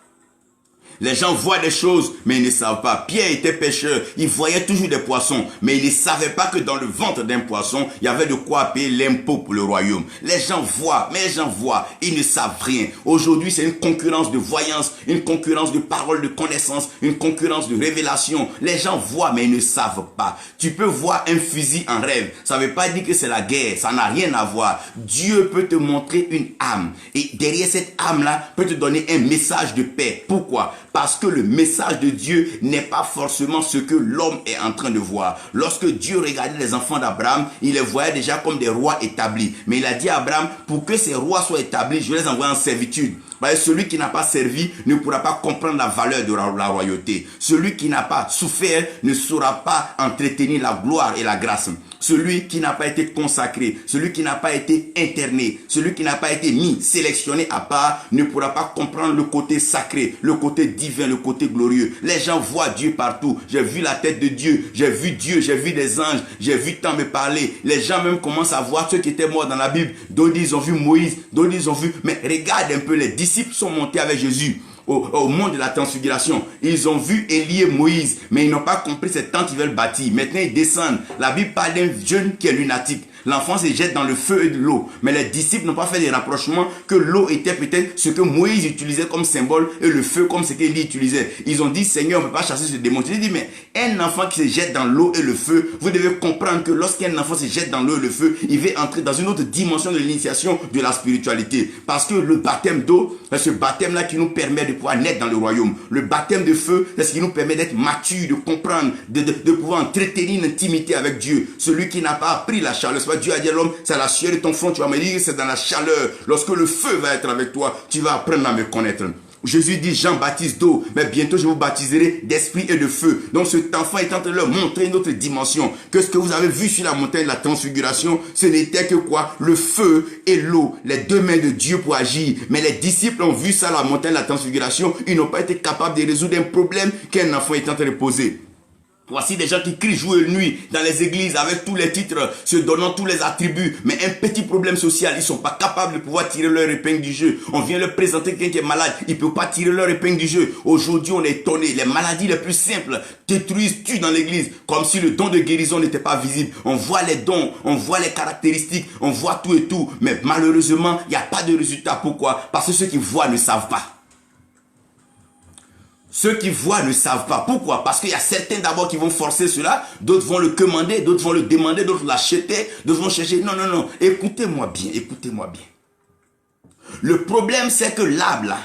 Les gens voient des choses, mais ils ne savent pas. Pierre était pêcheur, il voyait toujours des poissons, mais il ne savait pas que dans le ventre d'un poisson, il y avait de quoi payer l'impôt pour le royaume. Les gens voient, mais les gens voient, ils ne savent rien. Aujourd'hui, c'est une concurrence de voyance, une concurrence de paroles de connaissance, une concurrence de révélation. Les gens voient, mais ils ne savent pas. Tu peux voir un fusil en rêve, ça ne veut pas dire que c'est la guerre, ça n'a rien à voir. Dieu peut te montrer une âme, et derrière cette âme-là, peut te donner un message de paix. Pourquoi? Parce que le message de Dieu n'est pas forcément ce que l'homme est en train de voir. Lorsque Dieu regardait les enfants d'Abraham, il les voyait déjà comme des rois établis. Mais il a dit à Abraham, pour que ces rois soient établis, je les envoie en servitude. Celui qui n'a pas servi ne pourra pas comprendre la valeur de la royauté. Celui qui n'a pas souffert ne saura pas entretenir la gloire et la grâce. Celui qui n'a pas été consacré, celui qui n'a pas été interné, celui qui n'a pas été mis, sélectionné à part, ne pourra pas comprendre le côté sacré, le côté divin, le côté glorieux. Les gens voient Dieu partout. J'ai vu la tête de Dieu, j'ai vu Dieu, j'ai vu des anges, j'ai vu tant me parler. Les gens même commencent à voir ceux qui étaient morts dans la Bible. D'autres ils ont vu Moïse, d'autres ils ont vu... Mais regarde un peu, les disciples sont montés avec Jésus au mont de la transfiguration. Ils ont vu Élie et Moïse, mais ils n'ont pas compris cette tente qu'ils veulent bâtir. Maintenant, ils descendent. La Bible parle d'un jeune qui est lunatique. L'enfant se jette dans le feu et de l'eau. Mais les disciples n'ont pas fait des rapprochements que l'eau était peut-être ce que Moïse utilisait comme symbole et le feu comme ce qu'Élie utilisait. Ils ont dit, Seigneur, on ne peut pas chasser ce démon. J'ai dit, mais un enfant qui se jette dans l'eau et le feu, vous devez comprendre que lorsqu'un enfant se jette dans l'eau et le feu, il va entrer dans une autre dimension de l'initiation de la spiritualité. Parce que le baptême d'eau, c'est ce baptême-là qui nous permet de pouvoir naître dans le royaume. Le baptême de feu, c'est ce qui nous permet d'être mature, de comprendre, de pouvoir entretenir une intimité avec Dieu. Celui qui n'a pas appris la chaleur, Dieu a dit à l'homme, c'est la sueur de ton front, tu vas me dire, c'est dans la chaleur. Lorsque le feu va être avec toi, tu vas apprendre à me connaître. Jésus dit, Jean baptise d'eau, mais bientôt je vous baptiserai d'esprit et de feu. Donc cet enfant est en train de leur montrer une autre dimension. Que ce que vous avez vu sur la montagne de la transfiguration, ce n'était que quoi? Le feu et l'eau, les deux mains de Dieu pour agir. Mais les disciples ont vu ça à la montagne de la transfiguration, ils n'ont pas été capables de résoudre un problème qu'un enfant est en train de poser. Voici des gens qui crient jour et nuit dans les églises avec tous les titres, se donnant tous les attributs, mais un petit problème social, ils ne sont pas capables de pouvoir tirer leur épingle du jeu. On vient leur présenter quelqu'un qui est malade, ils ne peuvent pas tirer leur épingle du jeu. Aujourd'hui, on est étonné, les maladies les plus simples tuent dans l'église, comme si le don de guérison n'était pas visible. On voit les dons, on voit les caractéristiques, on voit tout et tout, mais malheureusement, il n'y a pas de résultat. Pourquoi? Parce que ceux qui voient ne savent pas. Ceux qui voient ne savent pas. Pourquoi? Parce qu'il y a certains d'abord qui vont forcer cela, d'autres vont le commander, d'autres vont le demander, d'autres l'acheter, d'autres vont chercher. Non, non, non. Écoutez-moi bien, écoutez-moi bien. Le problème, c'est que l'arbre là,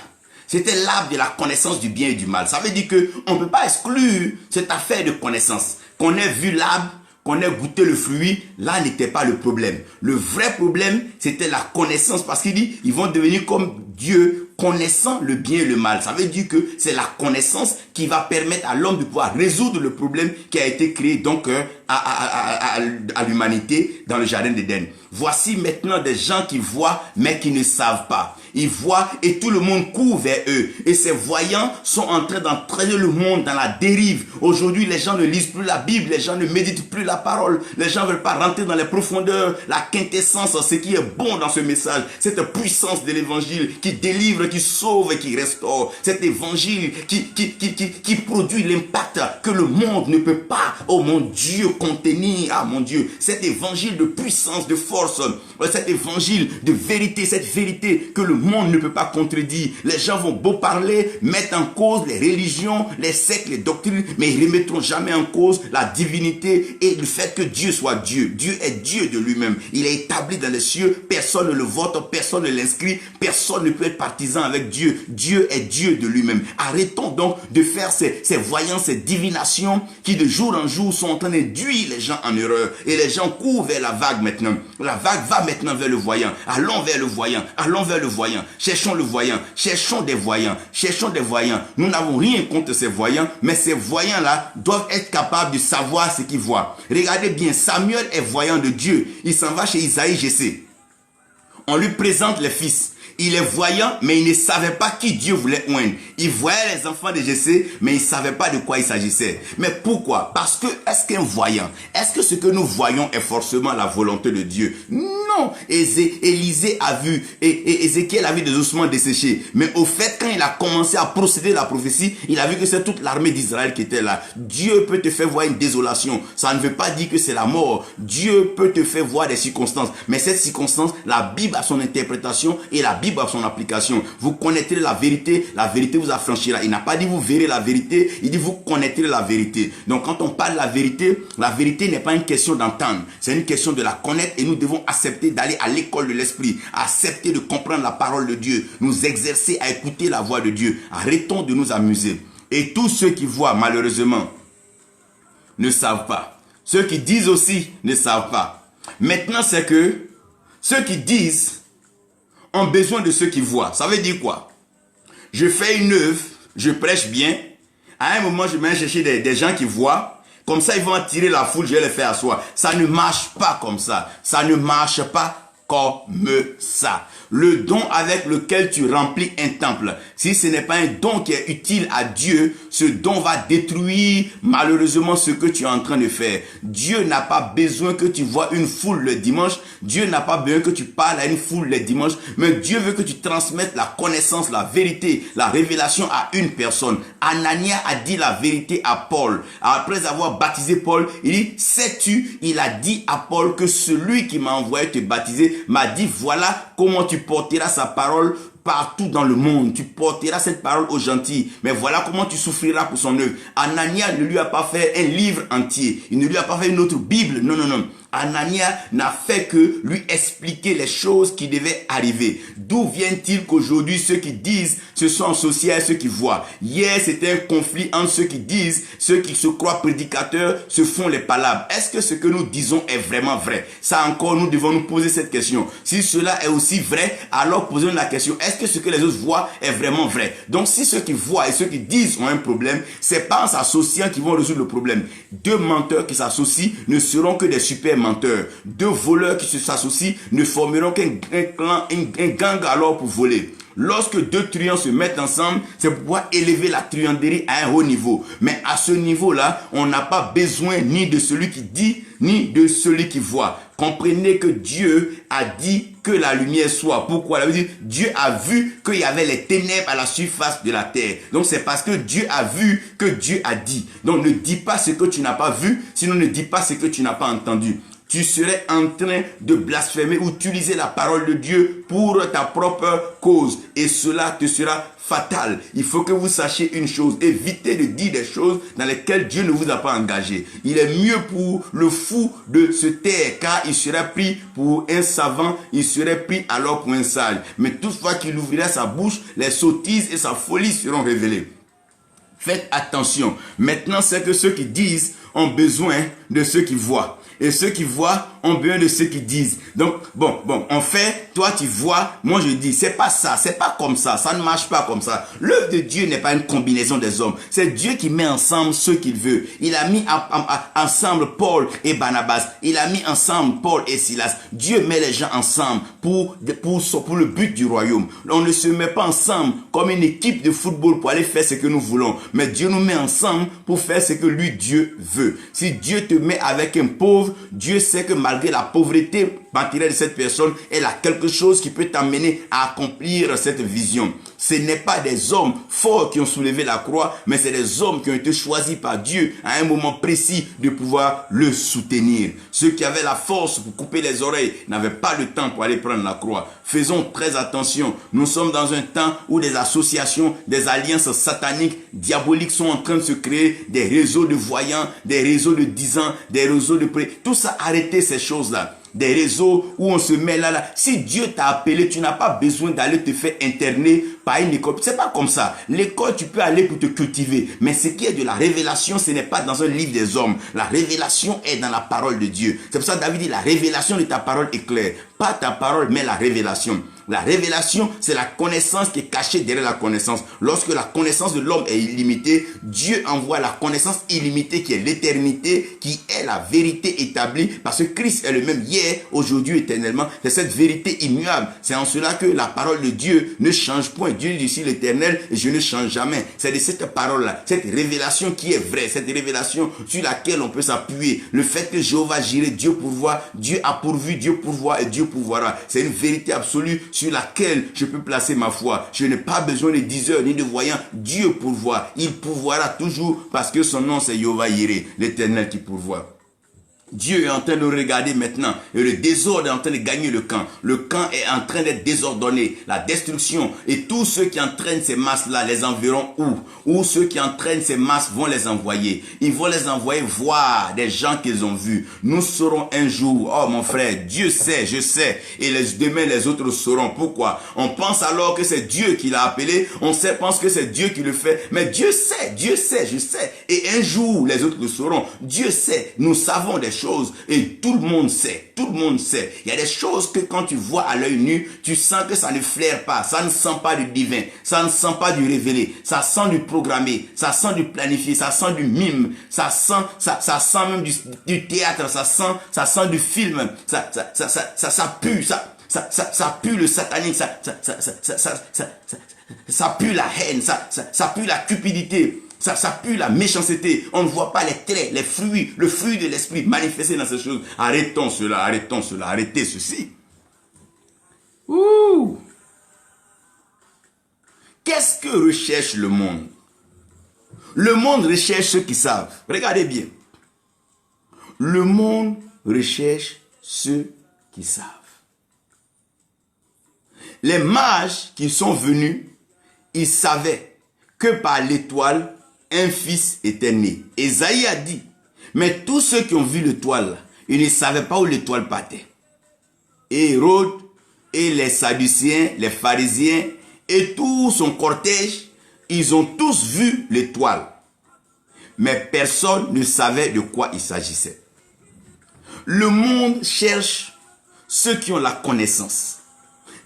c'était l'arbre de la connaissance du bien et du mal. Ça veut dire qu'on ne peut pas exclure cette affaire de connaissance. Qu'on ait vu l'arbre, qu'on ait goûté le fruit, là n'était pas le problème. Le vrai problème, c'était la connaissance. Parce qu'il dit, ils vont devenir comme Dieu, connaissant le bien et le mal. Ça veut dire que c'est la connaissance qui va permettre à l'homme de pouvoir résoudre le problème qui a été créé donc à l'humanité dans le jardin d'Éden. Voici maintenant des gens qui voient mais qui ne savent pas. Ils voient et tout le monde court vers eux. Et ces voyants sont en train d'entraîner le monde dans la dérive. Aujourd'hui, les gens ne lisent plus la Bible, les gens ne méditent plus la parole. Les gens ne veulent pas rentrer dans les profondeurs, la quintessence, ce qui est bon dans ce message. Cette puissance de l'évangile qui délivre, qui sauve et qui restaure. Cet évangile qui produit l'impact que le monde ne peut pas, oh mon Dieu, contenir. Ah mon Dieu, cet évangile de puissance, de force, cet évangile de vérité, cette vérité que le monde ne peut pas contredire. Les gens vont beau parler, mettre en cause les religions, les sectes, les doctrines, mais ils ne remettront jamais en cause la divinité et le fait que Dieu soit Dieu. Dieu est Dieu de lui-même. Il est établi dans les cieux, personne ne le vote, personne ne l'inscrit, personne ne peut être partisan avec Dieu. Dieu est Dieu de lui-même. Arrêtons donc de faire ces voyances, ces divinations qui de jour en jour sont en train d'induire les gens en erreur. Et les gens courent vers la vague maintenant. La vague va maintenant vers le voyant. Allons vers le voyant. Allons vers le voyant. Cherchons le voyant. Cherchons des voyants. Cherchons des voyants. Nous n'avons rien contre ces voyants, mais ces voyants-là doivent être capables de savoir ce qu'ils voient. Regardez bien, Samuel est voyant de Dieu. Il s'en va chez Isaïe, Jessé. On lui présente les fils. Il est voyant, mais il ne savait pas qui Dieu voulait oindre. Il voyait les enfants de Jessé, mais il ne savait pas de quoi il s'agissait. Mais pourquoi? Parce que, est-ce qu'un voyant, est-ce que ce que nous voyons est forcément la volonté de Dieu? Non. Élisée a vu, et Ézéchiel a vu des ossements desséchés. Mais au fait, quand il a commencé à procéder la prophétie, il a vu que c'est toute l'armée d'Israël qui était là. Dieu peut te faire voir une désolation. Ça ne veut pas dire que c'est la mort. Dieu peut te faire voir des circonstances. Mais cette circonstance, la Bible a son interprétation et la Bible a son application. Vous connaîtrez la vérité vous affranchira. Il n'a pas dit vous verrez la vérité, il dit vous connaîtrez la vérité. Donc quand on parle de la vérité n'est pas une question d'entendre, c'est une question de la connaître et nous devons accepter d'aller à l'école de l'esprit, accepter de comprendre la parole de Dieu, nous exercer à écouter la voix de Dieu. Arrêtons de nous amuser. Et tous ceux qui voient malheureusement ne savent pas. Ceux qui disent aussi ne savent pas. Maintenant c'est que ceux qui disent ont besoin de ceux qui voient. Ça veut dire quoi? Je fais une œuvre, je prêche bien. À un moment, je vais chercher des gens qui voient. Comme ça, ils vont attirer la foule, je vais les faire asseoir. Ça ne marche pas comme ça. Ça ne marche pas comme ça. Le don avec lequel tu remplis un temple, si ce n'est pas un don qui est utile à Dieu, ce don va détruire malheureusement ce que tu es en train de faire. Dieu n'a pas besoin que tu vois une foule le dimanche. Dieu n'a pas besoin que tu parles à une foule le dimanche. Mais Dieu veut que tu transmettes la connaissance, la vérité, la révélation à une personne. Anania a dit la vérité à Paul. Après avoir baptisé Paul, il dit, sais-tu, il a dit à Paul que celui qui m'a envoyé te baptiser m'a dit, voilà comment tu porteras sa parole partout dans le monde. Tu porteras cette parole aux gentils. Mais voilà comment tu souffriras pour son œuvre. Anania ne lui a pas fait un livre entier. Il ne lui a pas fait une autre Bible. Non, non, non. Anania n'a fait que lui expliquer les choses qui devaient arriver. D'où vient-il qu'aujourd'hui ceux qui disent se sont associés à ceux qui voient? Hier, c'était un conflit entre ceux qui disent, ceux qui se croient prédicateurs se font les palabres. Est-ce que ce que nous disons est vraiment vrai? Ça encore, nous devons nous poser cette question. Si cela est aussi vrai, alors posons la question, est-ce que ce que les autres voient est vraiment vrai? Donc si ceux qui voient et ceux qui disent ont un problème, c'est pas en s'associant qu'ils vont résoudre le problème. Deux menteurs qui s'associent ne seront que des super menteurs. Deux voleurs qui s'associent ne formeront qu'un clan, un gang alors pour voler. Lorsque deux truands se mettent ensemble, c'est pour pouvoir élever la truanderie à un haut niveau. Mais à ce niveau-là, on n'a pas besoin ni de celui qui dit, ni de celui qui voit. Comprenez que Dieu a dit que la lumière soit. Pourquoi? Dieu a vu qu'il y avait les ténèbres à la surface de la terre. Donc c'est parce que Dieu a vu que Dieu a dit. Donc ne dis pas ce que tu n'as pas vu, sinon ne dis pas ce que tu n'as pas entendu. Tu serais en train de blasphémer ou utiliser la parole de Dieu pour ta propre cause. Et cela te sera fatal. Il faut que vous sachiez une chose. Évitez de dire des choses dans lesquelles Dieu ne vous a pas engagé. Il est mieux pour le fou de se taire, car il serait pris pour un savant, il serait pris alors pour un sage. Mais toutefois qu'il ouvrirait sa bouche, les sottises et sa folie seront révélées. Faites attention. Maintenant, c'est que ceux qui disent ont besoin de ceux qui voient. Et ceux qui voient ont besoin de ceux qui disent. Donc, bon, en fait, toi tu vois, moi je dis, c'est pas ça, c'est pas comme ça ne marche pas comme ça. L'œuvre de Dieu n'est pas une combinaison des hommes. C'est Dieu qui met ensemble ceux qu'il veut. Il a mis ensemble Paul et Barnabas. Il a mis ensemble Paul et Silas. Dieu met les gens ensemble pour le but du royaume. On ne se met pas ensemble comme une équipe de football pour aller faire ce que nous voulons. Mais Dieu nous met ensemble pour faire ce que lui, Dieu veut. Si Dieu te met avec un pauvre, Dieu sait que malgré la pauvreté matérielle de cette personne, elle a quelque chose qui peut t'amener à accomplir cette vision. Ce n'est pas des hommes forts qui ont soulevé la croix, mais c'est des hommes qui ont été choisis par Dieu à un moment précis de pouvoir le soutenir. Ceux qui avaient la force pour couper les oreilles n'avaient pas le temps pour aller prendre la croix. Faisons très attention. Nous sommes dans un temps où des associations, des alliances sataniques, diaboliques sont en train de se créer, des réseaux de voyants, des réseaux de disants, des réseaux de prêtres. Tout ça, arrêtez ces choses-là. Des réseaux où on se met là. Si Dieu t'a appelé, tu n'as pas besoin d'aller te faire interner par une école. C'est pas comme ça. L'école, tu peux aller pour te cultiver. Mais ce qui est de la révélation, ce n'est pas dans un livre des hommes. La révélation est dans la parole de Dieu. C'est pour ça que David dit, la révélation de ta parole est claire. Pas ta parole, mais la révélation. La révélation, c'est la connaissance qui est cachée derrière la connaissance. Lorsque la connaissance de l'homme est illimitée, Dieu envoie la connaissance illimitée qui est l'éternité, qui est la vérité établie, parce que Christ est le même hier, aujourd'hui, éternellement. C'est cette vérité immuable. C'est en cela que la parole de Dieu ne change point. Dieu dit ici l'éternel, et je ne change jamais. C'est de cette parole-là, cette révélation qui est vraie, cette révélation sur laquelle on peut s'appuyer. Le fait que Jéhovah Jireh, Dieu pourvoit, Dieu a pourvu, Dieu pourvoit et Dieu pourvoira. C'est une vérité absolue sur laquelle je peux placer ma foi. Je n'ai pas besoin de diseurs ni de voyants. Dieu pourvoit. Il pourvoira toujours parce que son nom c'est Jéhovah Jireh, l'éternel qui pourvoit. Dieu est en train de regarder maintenant et le désordre est en train de gagner le camp. Le camp est en train d'être désordonné. La destruction et tous ceux qui entraînent ces masses-là les enverront où? Ou ceux qui entraînent ces masses vont les envoyer. Ils vont les envoyer voir des gens qu'ils ont vus. Nous saurons un jour, oh mon frère, Dieu sait, je sais, et demain les autres sauront. Pourquoi? On pense alors que c'est Dieu qui l'a appelé, pense que c'est Dieu qui le fait, mais Dieu sait, je sais, et un jour les autres le sauront. Dieu sait, nous savons des choses et tout le monde sait, Il y a des choses que quand tu vois à l'œil nu, tu sens que ça ne flaire pas, ça ne sent pas du divin, ça ne sent pas du révélé, ça sent du programmé, ça sent du planifié, ça sent du mime, ça sent même du théâtre, ça sent du film, ça pue, ça pue le satanique, ça pue la haine, ça pue la cupidité. Ça pue la méchanceté. On ne voit pas les traits, les fruits, le fruit de l'esprit manifesté dans ces choses. Arrêtons cela, arrêtez ceci. Ouh! Qu'est-ce que recherche le monde? Le monde recherche ceux qui savent. Regardez bien. Le monde recherche ceux qui savent. Les mages qui sont venus, ils savaient que par l'étoile, un fils était né. Ésaïe a dit, mais tous ceux qui ont vu l'étoile, ils ne savaient pas où l'étoile partait. Et Hérode, et les Sadducéens, les pharisiens, et tout son cortège, ils ont tous vu l'étoile. Mais personne ne savait de quoi il s'agissait. Le monde cherche ceux qui ont la connaissance.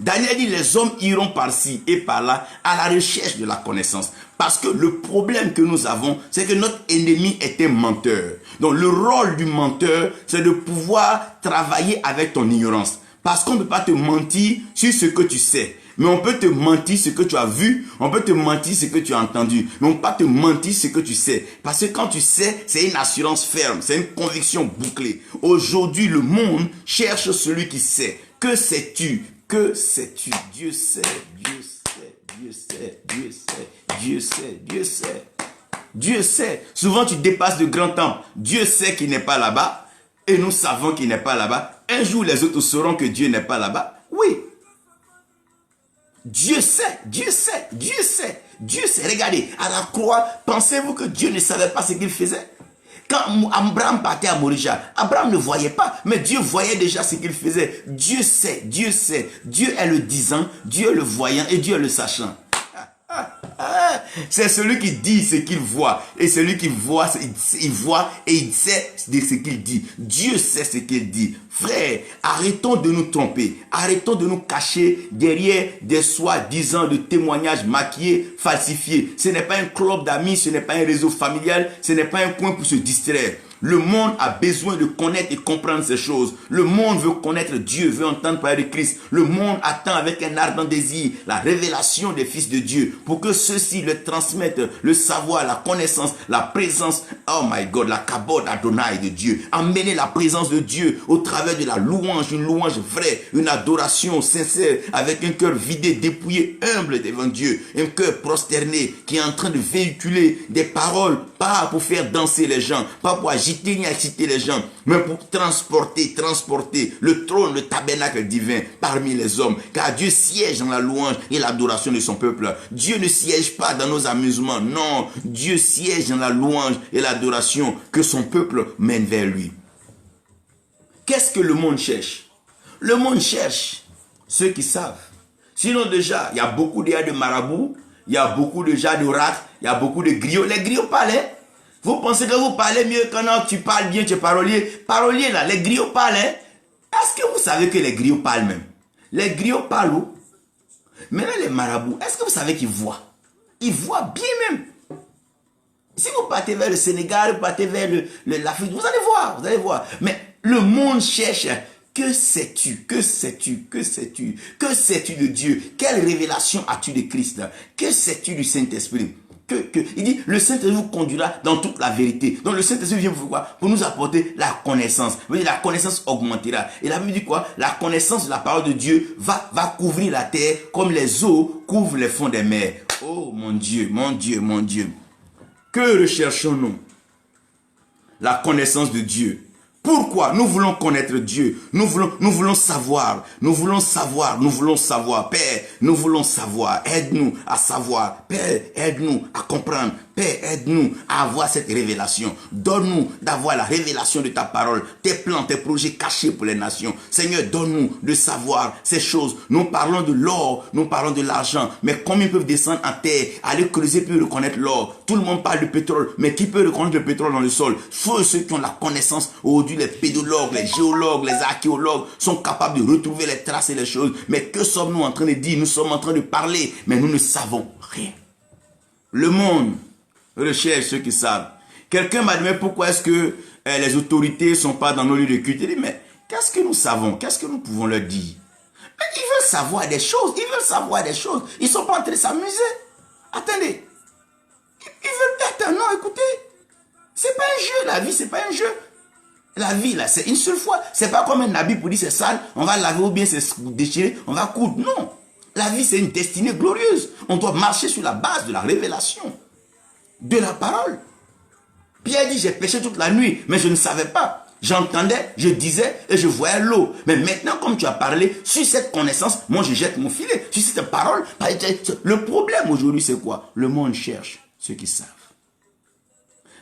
Daniel dit, les hommes iront par-ci et par-là à la recherche de la connaissance. Parce que le problème que nous avons, c'est que notre ennemi est un menteur. Donc le rôle du menteur, c'est de pouvoir travailler avec ton ignorance. Parce qu'on ne peut pas te mentir sur ce que tu sais. Mais on peut te mentir ce que tu as vu, on peut te mentir ce que tu as entendu. Mais on ne peut pas te mentir ce que tu sais. Parce que quand tu sais, c'est une assurance ferme, c'est une conviction bouclée. Aujourd'hui, le monde cherche celui qui sait. Que sais-tu? Que sais-tu? Dieu sait, Dieu sait, Dieu sait, Dieu sait, Dieu sait, Dieu sait. Dieu sait. Souvent tu dépasses de grands temples. Dieu sait qu'il n'est pas là-bas. Et nous savons qu'il n'est pas là-bas. Un jour les autres sauront que Dieu n'est pas là-bas. Oui. Dieu sait, Dieu sait, Dieu sait, Dieu sait. Regardez, à la croix, pensez-vous que Dieu ne savait pas ce qu'il faisait? Quand Abraham partait à Morija, Abraham ne voyait pas, mais Dieu voyait déjà ce qu'il faisait. Dieu sait, Dieu sait. Dieu est le disant, Dieu est le voyant et Dieu est le sachant. C'est celui qui dit ce qu'il voit. Et celui qui voit, il voit et il sait ce qu'il dit. Dieu sait ce qu'il dit. Frère, arrêtons de nous tromper. Arrêtons de nous cacher derrière des soi-disant de témoignages maquillés, falsifiés. Ce n'est pas un club d'amis, ce n'est pas un réseau familial, ce n'est pas un coin pour se distraire. Le monde a besoin de connaître et comprendre ces choses. Le monde veut connaître Dieu, veut entendre parler de Christ. Le monde attend avec un ardent désir la révélation des fils de Dieu pour que ceux-ci le transmettent, le savoir, la connaissance, la présence, oh my God, la kabod Adonai de Dieu. Emmener la présence de Dieu au travers de la louange, une louange vraie, une adoration sincère, avec un cœur vidé, dépouillé, humble devant Dieu. Un cœur prosterné qui est en train de véhiculer des paroles, pas pour faire danser les gens, pas pour agiter ni exciter les gens, mais pour transporter le trône, le tabernacle divin parmi les hommes. Car Dieu siège dans la louange et l'adoration de son peuple. Dieu ne siège pas dans nos amusements. Non, Dieu siège dans la louange et l'adoration que son peuple mène vers lui. Qu'est-ce que le monde cherche? Le monde cherche ceux qui savent. Sinon déjà, il y a beaucoup de marabouts, il y a beaucoup de gens d'oracles, il y a beaucoup de griots. Les griots parlent. Vous pensez que vous parlez mieux quand tu parles bien, tu es parolier. Parolier là, les griots parlent. Est-ce que vous savez que les griots parlent même? Les griots parlent où? Maintenant, les marabouts, est-ce que vous savez qu'ils voient? Ils voient bien même. Si vous partez vers le Sénégal, vous partez vers l'Afrique, vous allez voir, vous allez voir. Mais le monde cherche. Que sais-tu? Que sais-tu? Que sais-tu? Que sais-tu de Dieu? Quelle révélation as-tu de Christ? Que sais-tu du Saint-Esprit? Il dit, le Saint-Esprit vous conduira dans toute la vérité. Donc le Saint-Esprit vient pour quoi? Pour nous apporter la connaissance. La connaissance augmentera. Et la Bible dit quoi? La connaissance de la parole de Dieu va couvrir la terre comme les eaux couvrent les fonds des mers. Oh mon Dieu, mon Dieu, mon Dieu. Que recherchons-nous? La connaissance de Dieu. Pourquoi? Nous voulons connaître Dieu. Nous voulons savoir. Nous voulons savoir. Nous voulons savoir. Père, nous voulons savoir. Aide-nous à savoir. Père, aide-nous à comprendre. Père, aide-nous à avoir cette révélation. Donne-nous d'avoir la révélation de ta parole. Tes plans, tes projets cachés pour les nations. Seigneur, donne-nous de savoir ces choses. Nous parlons de l'or, nous parlons de l'argent. Mais combien peuvent descendre en terre, aller creuser pour reconnaître l'or? Tout le monde parle de pétrole. Mais qui peut reconnaître le pétrole dans le sol? Faut ceux qui ont la connaissance. Aujourd'hui, les pédologues, les géologues, les archéologues sont capables de retrouver les traces et les choses. Mais que sommes-nous en train de dire? Nous sommes en train de parler, mais nous ne savons rien. Le monde recherche ceux qui savent. Quelqu'un m'a demandé pourquoi est-ce que les autorités ne sont pas dans nos lieux de culte. Il dit, mais qu'est-ce que nous savons? Qu'est-ce que nous pouvons leur dire? Mais ils veulent savoir des choses. Ils veulent savoir des choses. Ils ne sont pas en train de s'amuser. Attendez. Ils veulent... Attends, non, écoutez. C'est pas un jeu, la vie, c'est pas un jeu. La vie, là, c'est une seule fois. C'est pas comme un habit pour dire c'est sale, on va laver ou bien c'est déchiré, on va coudre. Non. La vie, c'est une destinée glorieuse. On doit marcher sur la base de la révélation. De la parole. Pierre dit, j'ai péché toute la nuit, mais je ne savais pas. J'entendais, je disais et je voyais l'eau. Mais maintenant, comme tu as parlé, sur cette connaissance, moi je jette mon filet. Sur cette parole, le problème aujourd'hui c'est quoi? Le monde cherche ceux qui savent.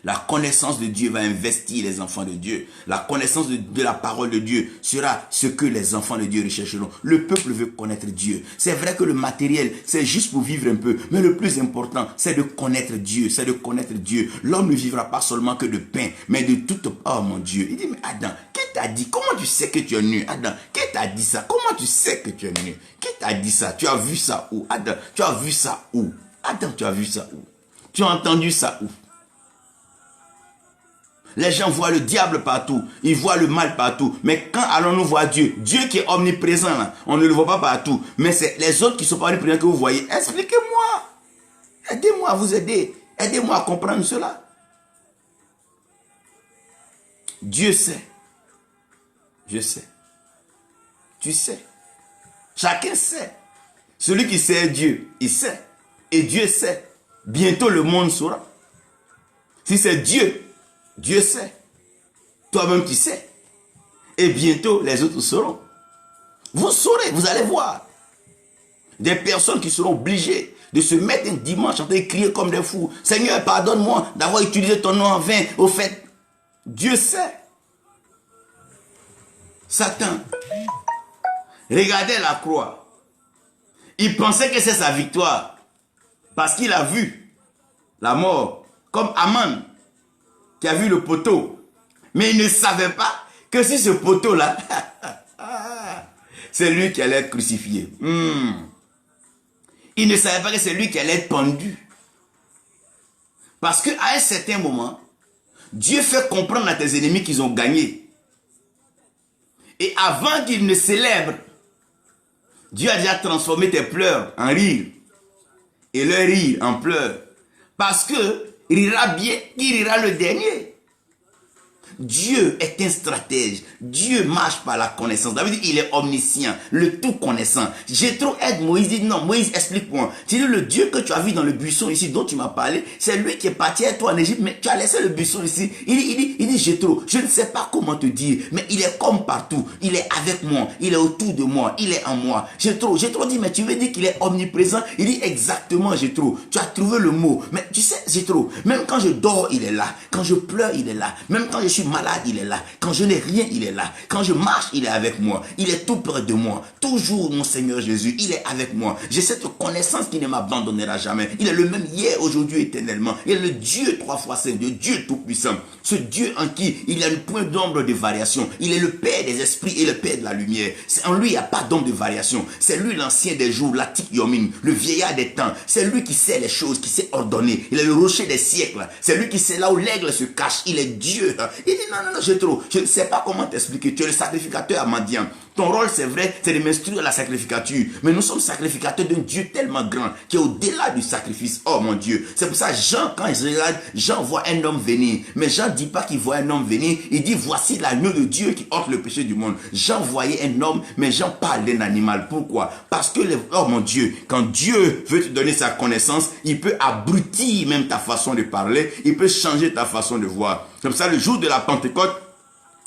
La connaissance de Dieu va investir les enfants de Dieu. La connaissance de la parole de Dieu sera ce que les enfants de Dieu rechercheront. Le peuple veut connaître Dieu. C'est vrai que le matériel, c'est juste pour vivre un peu. Mais le plus important, c'est de connaître Dieu. C'est de connaître Dieu. L'homme ne vivra pas seulement que de pain, mais de toute... Oh mon Dieu. Il dit, mais Adam, qui t'a dit? Comment tu sais que tu es nu? Adam, qui t'a dit ça? Comment tu sais que tu es nu? Qui t'a dit ça? Tu as vu ça où? Adam, tu as vu ça où? Adam, tu as vu ça où? Tu as entendu ça où? Les gens voient le diable partout. Ils voient le mal partout. Mais quand allons-nous voir Dieu? Dieu qui est omniprésent, là, on ne le voit pas partout. Mais c'est les autres qui sont pas omniprésents que vous voyez. Expliquez-moi. Aidez-moi à vous aider. Aidez-moi à comprendre cela. Dieu sait. Je sais. Tu sais. Chacun sait. Celui qui sait Dieu, il sait. Et Dieu sait. Bientôt le monde saura. Si c'est Dieu, Dieu sait. Toi-même tu sais. Et bientôt les autres sauront. Vous saurez, vous allez voir. Des personnes qui seront obligées de se mettre un dimanche en train de crier comme des fous. Seigneur, pardonne-moi d'avoir utilisé ton nom en vain. Au fait, Dieu sait. Satan regardait la croix. Il pensait que c'est sa victoire. Parce qu'il a vu la mort. Comme Aman qui a vu le poteau. Mais il ne savait pas que si ce poteau-là, c'est lui qui allait être crucifié. Il ne savait pas que c'est lui qui allait être pendu. Parce qu'à un certain moment, Dieu fait comprendre à tes ennemis qu'ils ont gagné. Et avant qu'ils ne célèbrent, Dieu a déjà transformé tes pleurs en rire. Et leur rire en pleurs. Parce que rira bien, qui rira le dernier. Dieu est un stratège. Dieu marche par la connaissance. David dit, il est omniscient, le tout connaissant. Jéthro aide Moïse, dit non, Moïse, explique-moi. Tu dis, le Dieu que tu as vu dans le buisson ici, dont tu m'as parlé, c'est lui qui est parti avec toi en Égypte, mais tu as laissé le buisson ici. Il dit, Jéthro, je ne sais pas comment te dire, mais il est comme partout. Il est avec moi, il est autour de moi, il est en moi. Jéthro dit, mais tu veux dire qu'il est omniprésent? Il dit, exactement, Jéthro. Tu as trouvé le mot. Mais tu sais, Jéthro, même quand je dors, il est là. Quand je pleure, il est là. Même quand je suis suis malade, il est là. Quand je n'ai rien, il est là. Quand je marche, il est avec moi. Il est tout près de moi. Toujours, mon Seigneur Jésus, il est avec moi. J'ai cette connaissance qui ne m'abandonnera jamais. Il est le même hier, aujourd'hui, éternellement. Il est le Dieu 3 fois saint, le Dieu tout-puissant. Ce Dieu en qui il y a une point d'ombre de variation. Il est le Père des esprits et le Père de la lumière. En lui, il n'y a pas d'ombre de variation. C'est lui l'ancien des jours, l'Atik Yomin, le vieillard des temps. C'est lui qui sait les choses, qui sait ordonner. Il est le rocher des siècles. C'est lui qui sait là où l'aigle se cache. Il est Dieu. Il dit non, je ne sais pas comment t'expliquer. Tu es le sacrificateur à Madian. Ton rôle, c'est vrai, c'est de m'instruire à la sacrificature. Mais nous sommes sacrificateurs d'un Dieu tellement grand qui est au-delà du sacrifice. Oh mon Dieu. C'est pour ça, Jean, quand il regarde, Jean voit un homme venir. Mais Jean ne dit pas qu'il voit un homme venir. Il dit, voici l'agneau de Dieu qui ôte le péché du monde. Jean voyait un homme, mais Jean parle d'un animal. Pourquoi? Parce que, oh mon Dieu, quand Dieu veut te donner sa connaissance, il peut abrutir même ta façon de parler. Il peut changer ta façon de voir. Comme ça, le jour de la Pentecôte,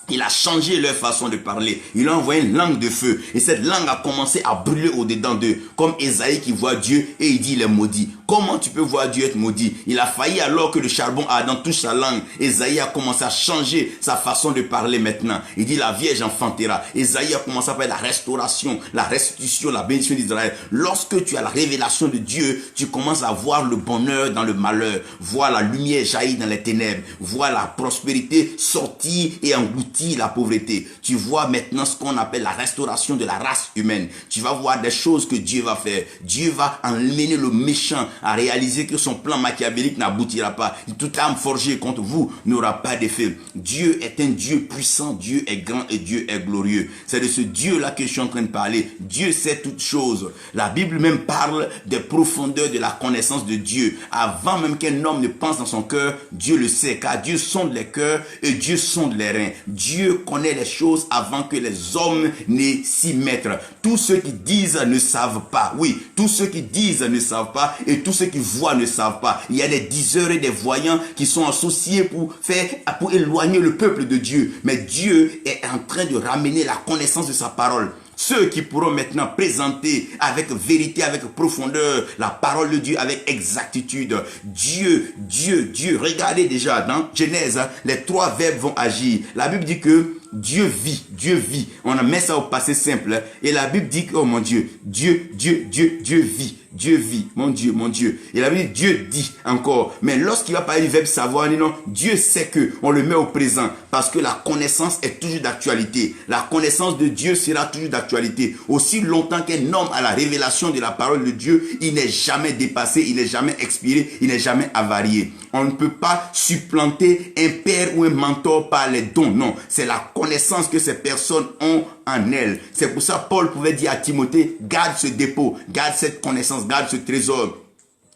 il a changé leur façon de parler. Il a envoyé une langue de feu. Et cette langue a commencé à brûler au-dedans d'eux. Comme Esaïe qui voit Dieu et il dit il est maudit. Comment tu peux voir Dieu être maudit? Il a failli alors que le charbon ardent touche sa langue. Esaïe a commencé à changer sa façon de parler maintenant. Il dit la Vierge enfantera. Esaïe a commencé à parler de la restauration, la restitution, la bénédiction d'Israël. Lorsque tu as la révélation de Dieu, tu commences à voir le bonheur dans le malheur. Voir la lumière jaillir dans les ténèbres. Voir la prospérité sortir et engloutir la pauvreté. Tu vois maintenant ce qu'on appelle la restauration de la race humaine. Tu vas voir des choses que Dieu va faire. Dieu va emmener le méchant à réaliser que son plan machiavélique n'aboutira pas. Toute âme forgée contre vous n'aura pas d'effet. Dieu est un Dieu puissant, Dieu est grand et Dieu est glorieux. C'est de ce Dieu-là que je suis en train de parler. Dieu sait toutes choses. La Bible même parle des profondeurs de la connaissance de Dieu. Avant même qu'un homme ne pense dans son cœur, Dieu le sait, car Dieu sonde les cœurs et Dieu sonde les reins. Dieu connaît les choses avant que les hommes ne s'y mettent. Tous ceux qui disent ne savent pas. Oui, tous ceux qui disent ne savent pas et tous ceux qui voient ne savent pas. Il y a des diseurs et des voyants qui sont associés pour éloigner le peuple de Dieu. Mais Dieu est en train de ramener la connaissance de sa parole. Ceux qui pourront maintenant présenter avec vérité, avec profondeur, la parole de Dieu avec exactitude. Dieu. Regardez déjà dans Genèse, les 3 verbes vont agir. La Bible dit que Dieu vit. On met ça au passé simple. Et la Bible dit que, oh mon Dieu, Dieu vit. Dieu vit, mon Dieu. Et la Bible dit, Dieu dit encore. Mais lorsqu'il va parler du verbe savoir, non, Dieu sait que on le met au présent parce que la connaissance est toujours d'actualité. La connaissance de Dieu sera toujours d'actualité. Aussi longtemps qu'un homme a la révélation de la parole de Dieu, il n'est jamais dépassé, il n'est jamais expiré, il n'est jamais avarié. On ne peut pas supplanter un père ou un mentor par les dons. Non, c'est la connaissance que ces personnes ont en elles. C'est pour ça Paul pouvait dire à Timothée, garde ce dépôt, garde cette connaissance, garde ce trésor.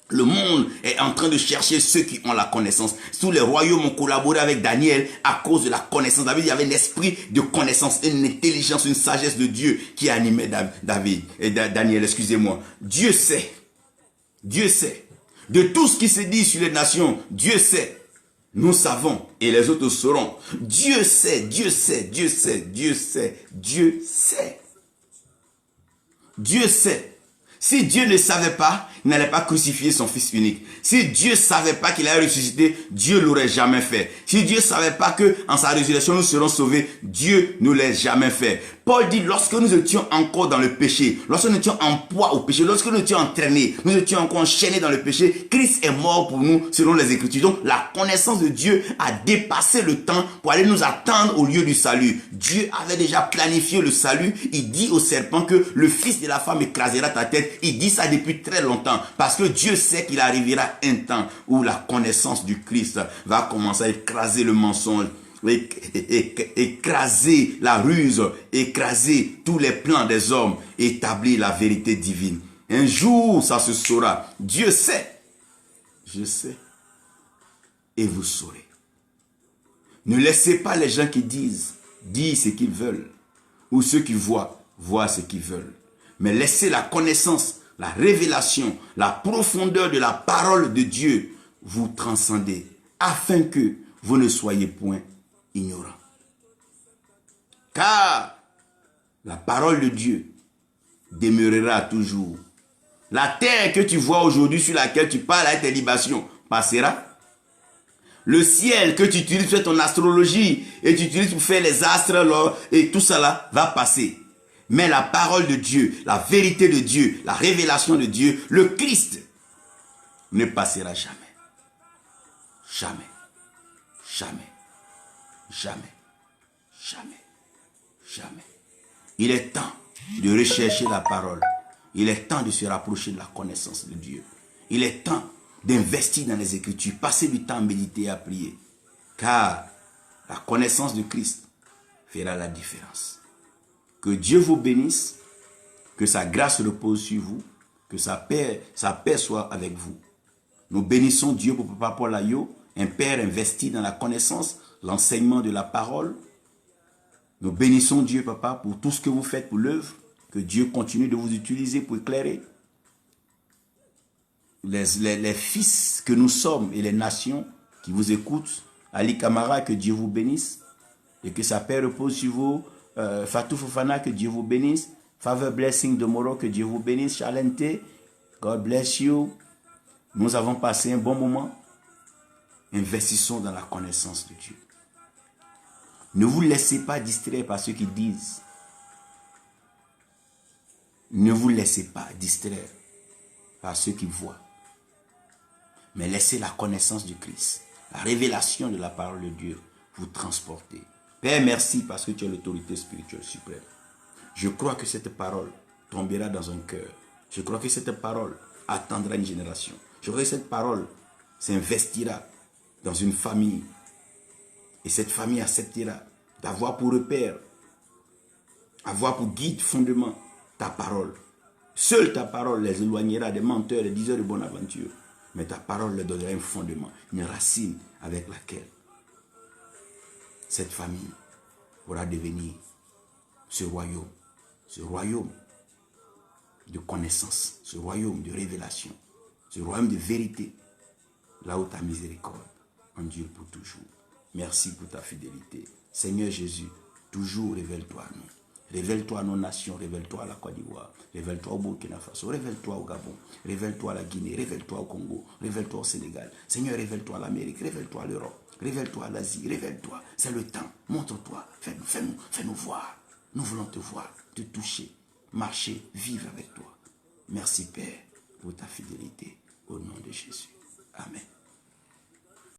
Le monde est en train de chercher ceux qui ont la connaissance. Tous les royaumes ont collaboré avec Daniel à cause de la connaissance. David, il y avait un esprit de connaissance, une intelligence, une sagesse de Dieu qui animait Daniel, excusez-moi. Dieu sait. De tout ce qui se dit sur les nations, Dieu sait. Nous savons et les autres sauront. Dieu sait. Si Dieu ne savait pas, il n'allait pas crucifier son fils unique. Si Dieu ne savait pas qu'il allait ressusciter, Dieu ne l'aurait jamais fait. Si Dieu ne savait pas que en sa résurrection nous serons sauvés, Dieu ne l'aurait jamais fait. Paul dit, lorsque nous étions encore dans le péché, lorsque nous étions en poids au péché, lorsque nous étions entraînés, nous étions encore enchaînés dans le péché, Christ est mort pour nous selon les Écritures. Donc la connaissance de Dieu a dépassé le temps pour aller nous attendre au lieu du salut. Dieu avait déjà planifié le salut. Il dit au serpent que le fils de la femme écrasera ta tête. Il dit ça depuis très longtemps parce que Dieu sait qu'il arrivera un temps où la connaissance du Christ va commencer à écraser le mensonge, écraser la ruse, écraser tous les plans des hommes, établir la vérité divine. Un jour, ça se saura. Dieu sait. Je sais. Et vous saurez. Ne laissez pas les gens qui disent ce qu'ils veulent. Ou ceux qui voient ce qu'ils veulent. Mais laissez la connaissance, la révélation, la profondeur de la parole de Dieu vous transcender. Afin que vous ne soyez point ignorant. Car la parole de Dieu demeurera toujours. La terre que tu vois aujourd'hui sur laquelle tu parles avec tes libations passera. Le ciel que tu utilises pour faire ton astrologie et tu utilises pour faire les astres là, et tout ça là va passer. Mais la parole de Dieu, la vérité de Dieu, la révélation de Dieu, le Christ ne passera jamais. Jamais. Jamais. Jamais. Jamais. Jamais. Il est temps de rechercher la parole. Il est temps de se rapprocher de la connaissance de Dieu. Il est temps d'investir dans les Écritures, passer du temps à méditer et à prier. Car la connaissance de Christ fera la différence. Que Dieu vous bénisse, que sa grâce repose sur vous, que sa paix soit avec vous. Nous bénissons Dieu pour Papa Paul Ayo, un père investi dans la connaissance, l'enseignement de la parole. Nous bénissons Dieu, Papa, pour tout ce que vous faites pour l'œuvre. Que Dieu continue de vous utiliser pour éclairer les fils que nous sommes et les nations qui vous écoutent. Ali Kamara, que Dieu vous bénisse et que sa paix repose sur vous. Fatou Fofana, que Dieu vous bénisse. Favor Blessing de Moro, que Dieu vous bénisse. Chalente, God bless you. Nous avons passé un bon moment. Investissons dans la connaissance de Dieu. Ne vous laissez pas distraire par ceux qui disent. Ne vous laissez pas distraire par ceux qui voient. Mais laissez la connaissance du Christ, la révélation de la parole de Dieu vous transporter. Père, merci parce que tu es l'autorité spirituelle suprême. Je crois que cette parole tombera dans un cœur. Je crois que cette parole attendra une génération. Je crois que cette parole s'investira dans une famille. Et cette famille acceptera d'avoir pour repère, avoir pour guide, fondement, ta parole. Seule ta parole les éloignera des menteurs, des diseurs de bonne aventure. Mais ta parole leur donnera un fondement, une racine avec laquelle cette famille pourra devenir ce royaume de connaissance, ce royaume de révélation, ce royaume de vérité, là où ta miséricorde endure pour toujours. Merci pour ta fidélité. Seigneur Jésus, toujours révèle-toi à nous. Révèle-toi à nos nations, révèle-toi à la Côte d'Ivoire, révèle-toi au Burkina Faso, révèle-toi au Gabon, révèle-toi à la Guinée, révèle-toi au Congo, révèle-toi au Sénégal. Seigneur, révèle-toi à l'Amérique, révèle-toi à l'Europe, révèle-toi à l'Asie, révèle-toi. C'est le temps. Montre-toi, fais-nous voir. Nous voulons te voir, te toucher, marcher, vivre avec toi. Merci Père pour ta fidélité au nom de Jésus.